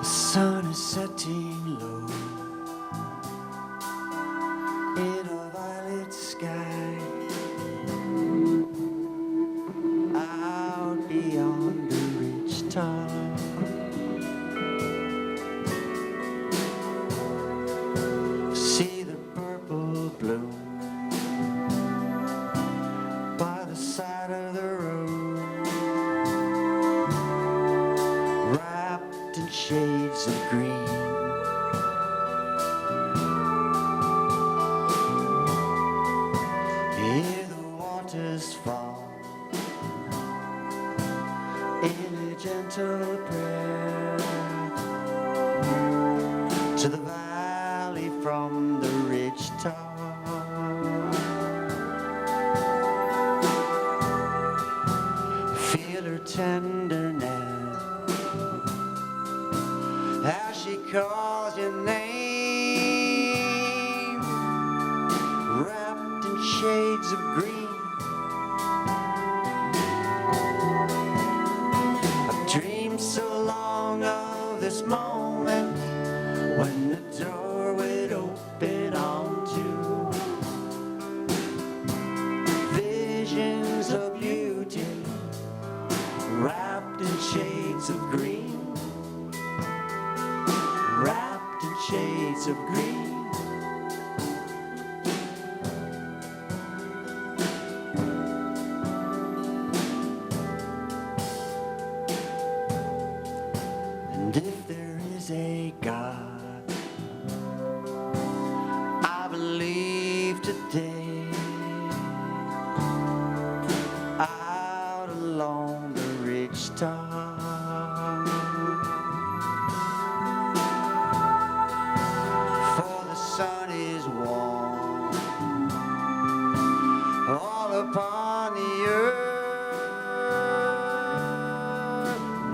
Sun is setting low in a violet sky. Out beyond the ridge top, see the purple bloom by the side of the road, wrapped in shades of green. Hear the waters fall in a gentle prayer to the valley from the ridge top. Feel her tenderness as she calls your name, wrapped in shades of green. I've dreamed so long of this moment when the door would open onto visions of beauty, wrapped in shades of green, wrapped in shades of green. And if there is a God, I believe today, out along the ridge top, for the sun is warm all upon the earth,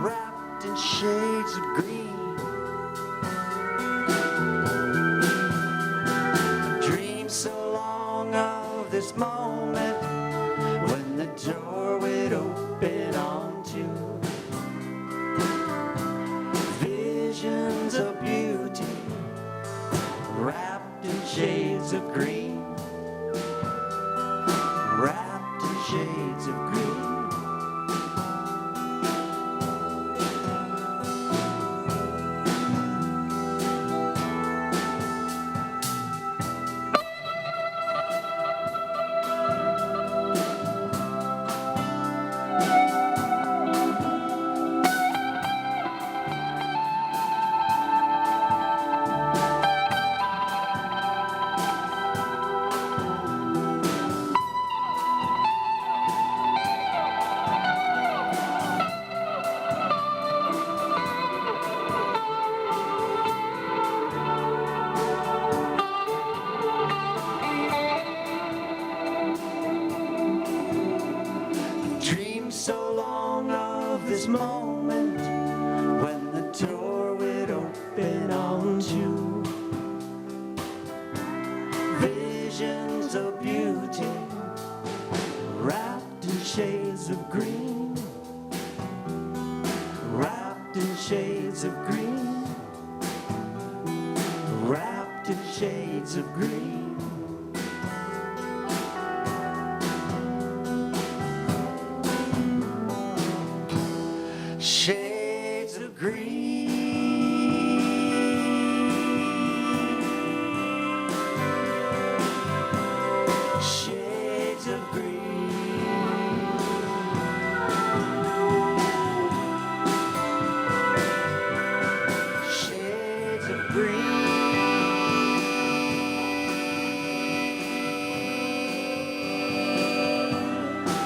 wrapped in shades of green. Dreamed so long of this moment when the door would open onto visions of beauty, wrapped in shades of green, wrapped in shades of green. wrapped in shades of green, wrapped in shades of green. Shades of green. Shades of green. Shades of green.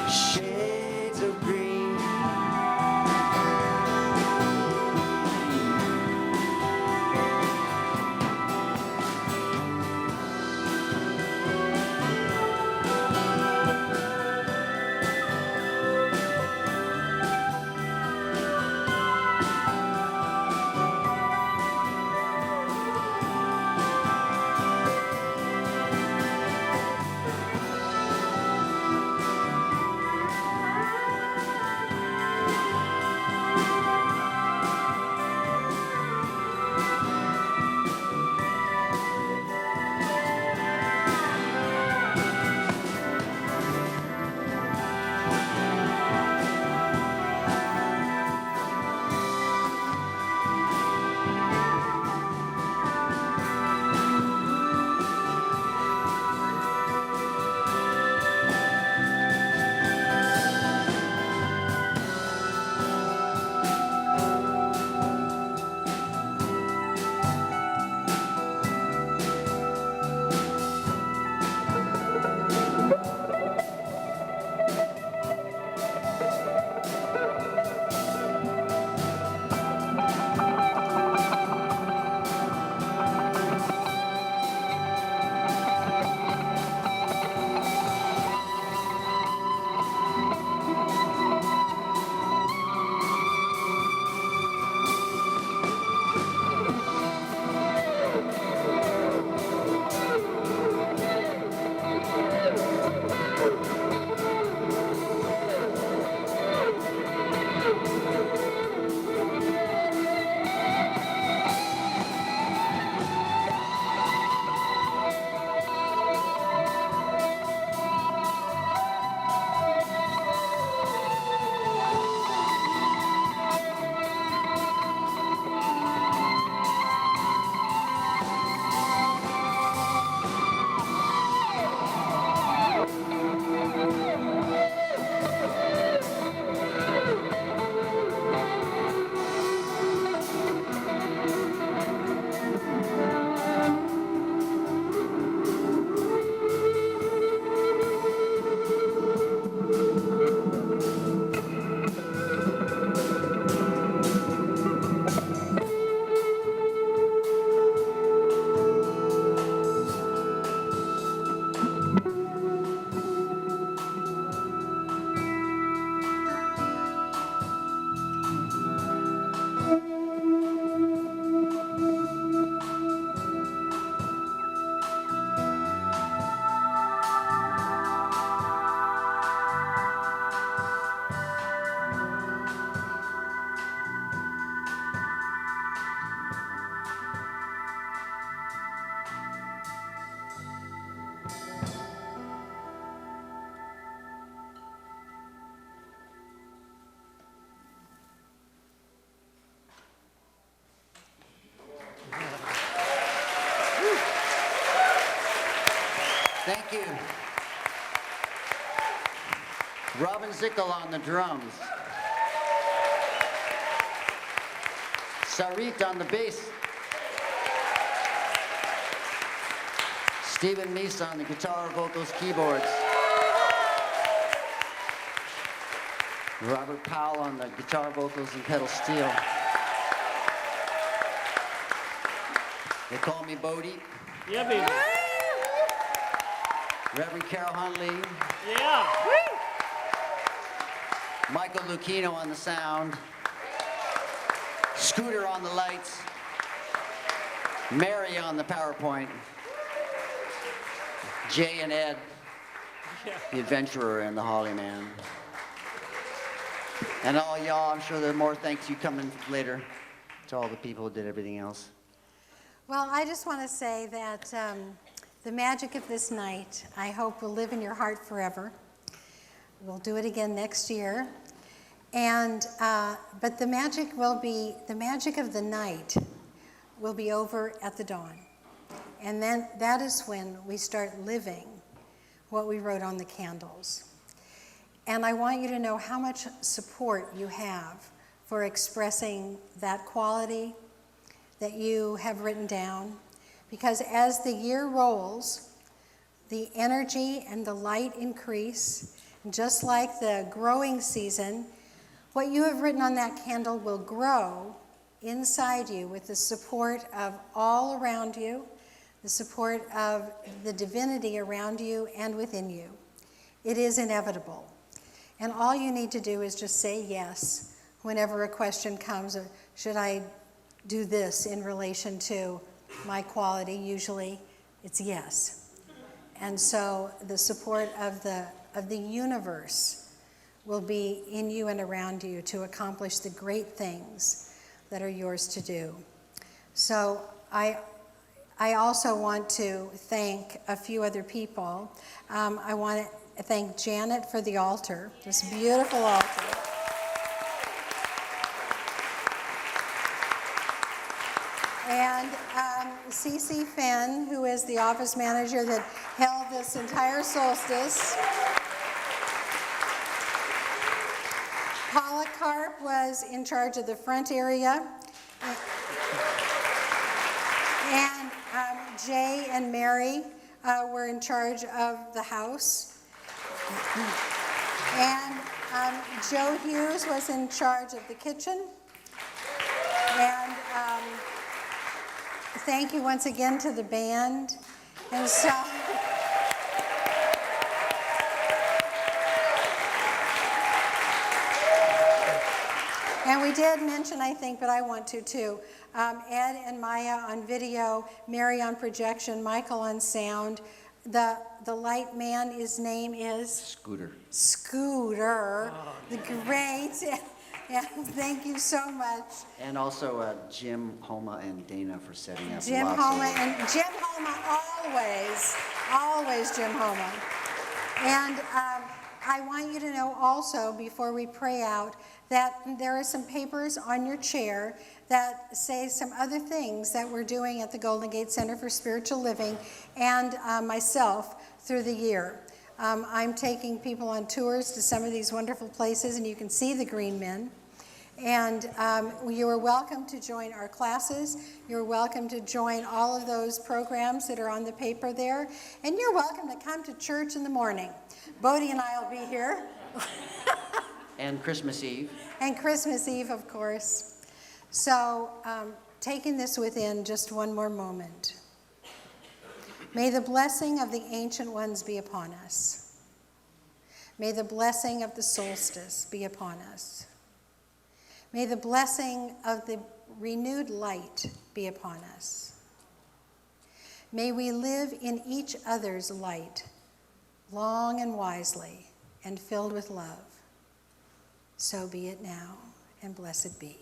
Shades of green. Thank you. Robin Zickel on the drums. Sarit on the bass. Stephen Meese on the guitar, vocals, keyboards. Robert Powell on the guitar, vocals, and pedal steel. They call me Bodie. Yeah, baby. Reverend Carol Hunley. Yeah. Michael Lucchino on the sound. Scooter on the lights. Mary on the PowerPoint. Jay and Ed, the adventurer and the Holly Man. And all y'all, I'm sure there are more thanks you coming later to all the people who did everything else. Well, I just want to say that the magic of this night, I hope, will live in your heart forever. We'll do it again next year. And but the magic of the night will be over at the dawn. And then that is when we start living what we wrote on the candles. And I want you to know how much support you have for expressing that quality that you have written down. Because as the year rolls, the energy and the light increase. And just like the growing season, what you have written on that candle will grow inside you with the support of all around you, the support of the divinity around you and within you. It is inevitable. And all you need to do is just say yes whenever a question comes of, should I do this in relation to my quality? Usually it's yes. And so the support of the universe will be in you and around you to accomplish the great things that are yours to do. So I also want to thank a few other people. I want to thank Janet for the altar, this beautiful altar. And Cece Finn, who is the office manager that held this entire solstice. Paula Karp was in charge of the front area. And Jay and Mary were in charge of the house. And Joe Hughes was in charge of the kitchen. And thank you once again to the band. And so, and we did mention, I think, but I want to too, Ed and Maya on video, Mary on projection, Michael on sound. The light man, his name is? Scooter. Scooter, the great. Yeah, thank you so much. And also Jim, Homa, and Dana for setting up. Jim Homa, always Jim Homa. And I want you to know also, before we pray out, that there are some papers on your chair that say some other things that we're doing at the Golden Gate Center for Spiritual Living and myself through the year. I'm taking people on tours to some of these wonderful places, and you can see the green men. And you are welcome to join our classes. You're welcome to join all of those programs that are on the paper there. And you're welcome to come to church in the morning. Bodie and I will be here. And Christmas Eve. And Christmas Eve, of course. So, taking this within just one more moment. May the blessing of the ancient ones be upon us. May the blessing of the solstice be upon us. May the blessing of the renewed light be upon us. May we live in each other's light, long and wisely, and filled with love. So be it now, and blessed be.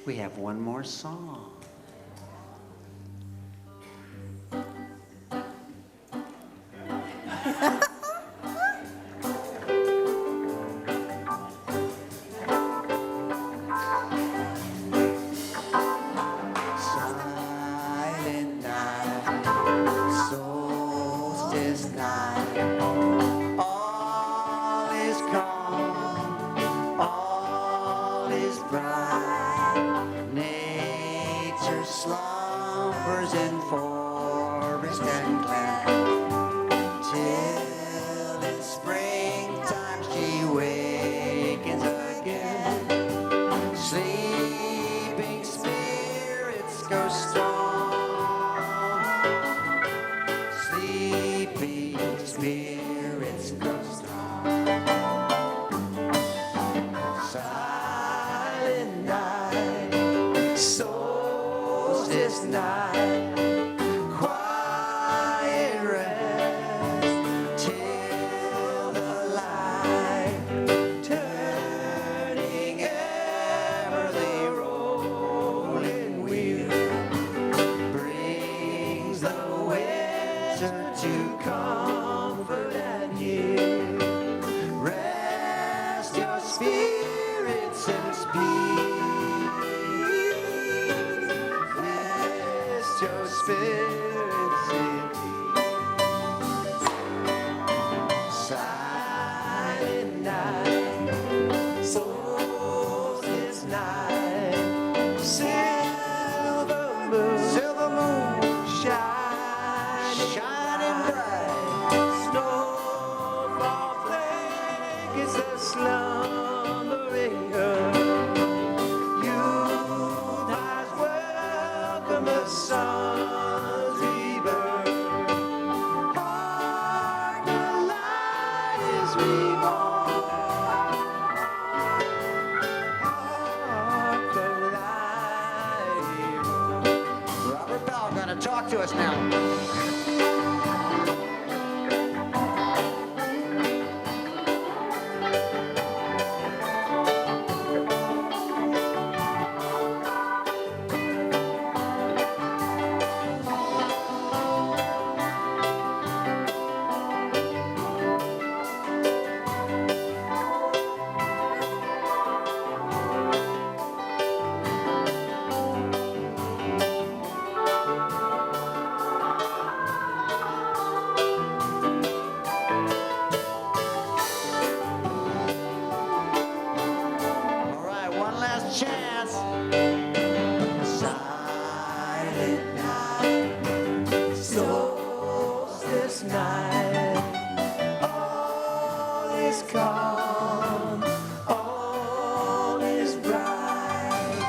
We have one more song. Silent night, solstice night, all is calm, all is bright, nature it's a slumbering earth. Youth has welcomed the sun's rebirth. Hark, the light is reborn. Hark, the light is reborn. Robert Bell gonna talk to us now. All right, one last chance. Silent night, solstice night, all is calm, all is bright.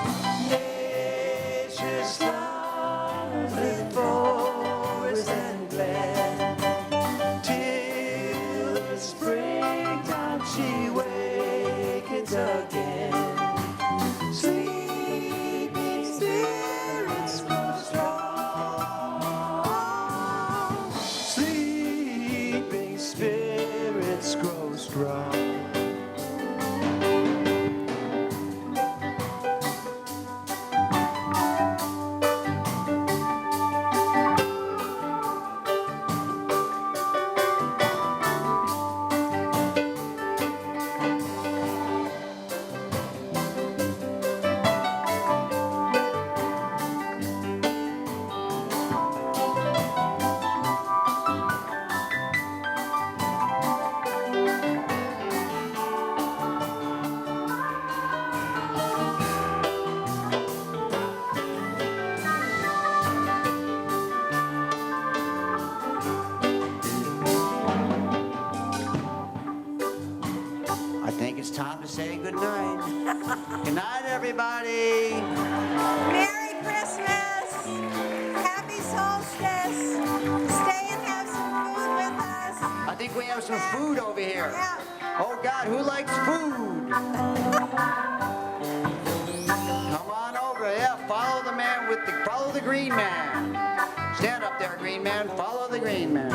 Nature's flowers in forest and glen, till the springtime she wakens again. Sleeping spirits grow strong. Sleeping spirits grow strong. I think it's time to say goodnight. Good night, everybody. Merry Christmas! Happy Solstice! Stay and have some food with us. I think we have some food over here. Yeah. Oh God, who likes food? Come on over. Yeah, follow the man follow the green man. Stand up there, green man. Follow the green man.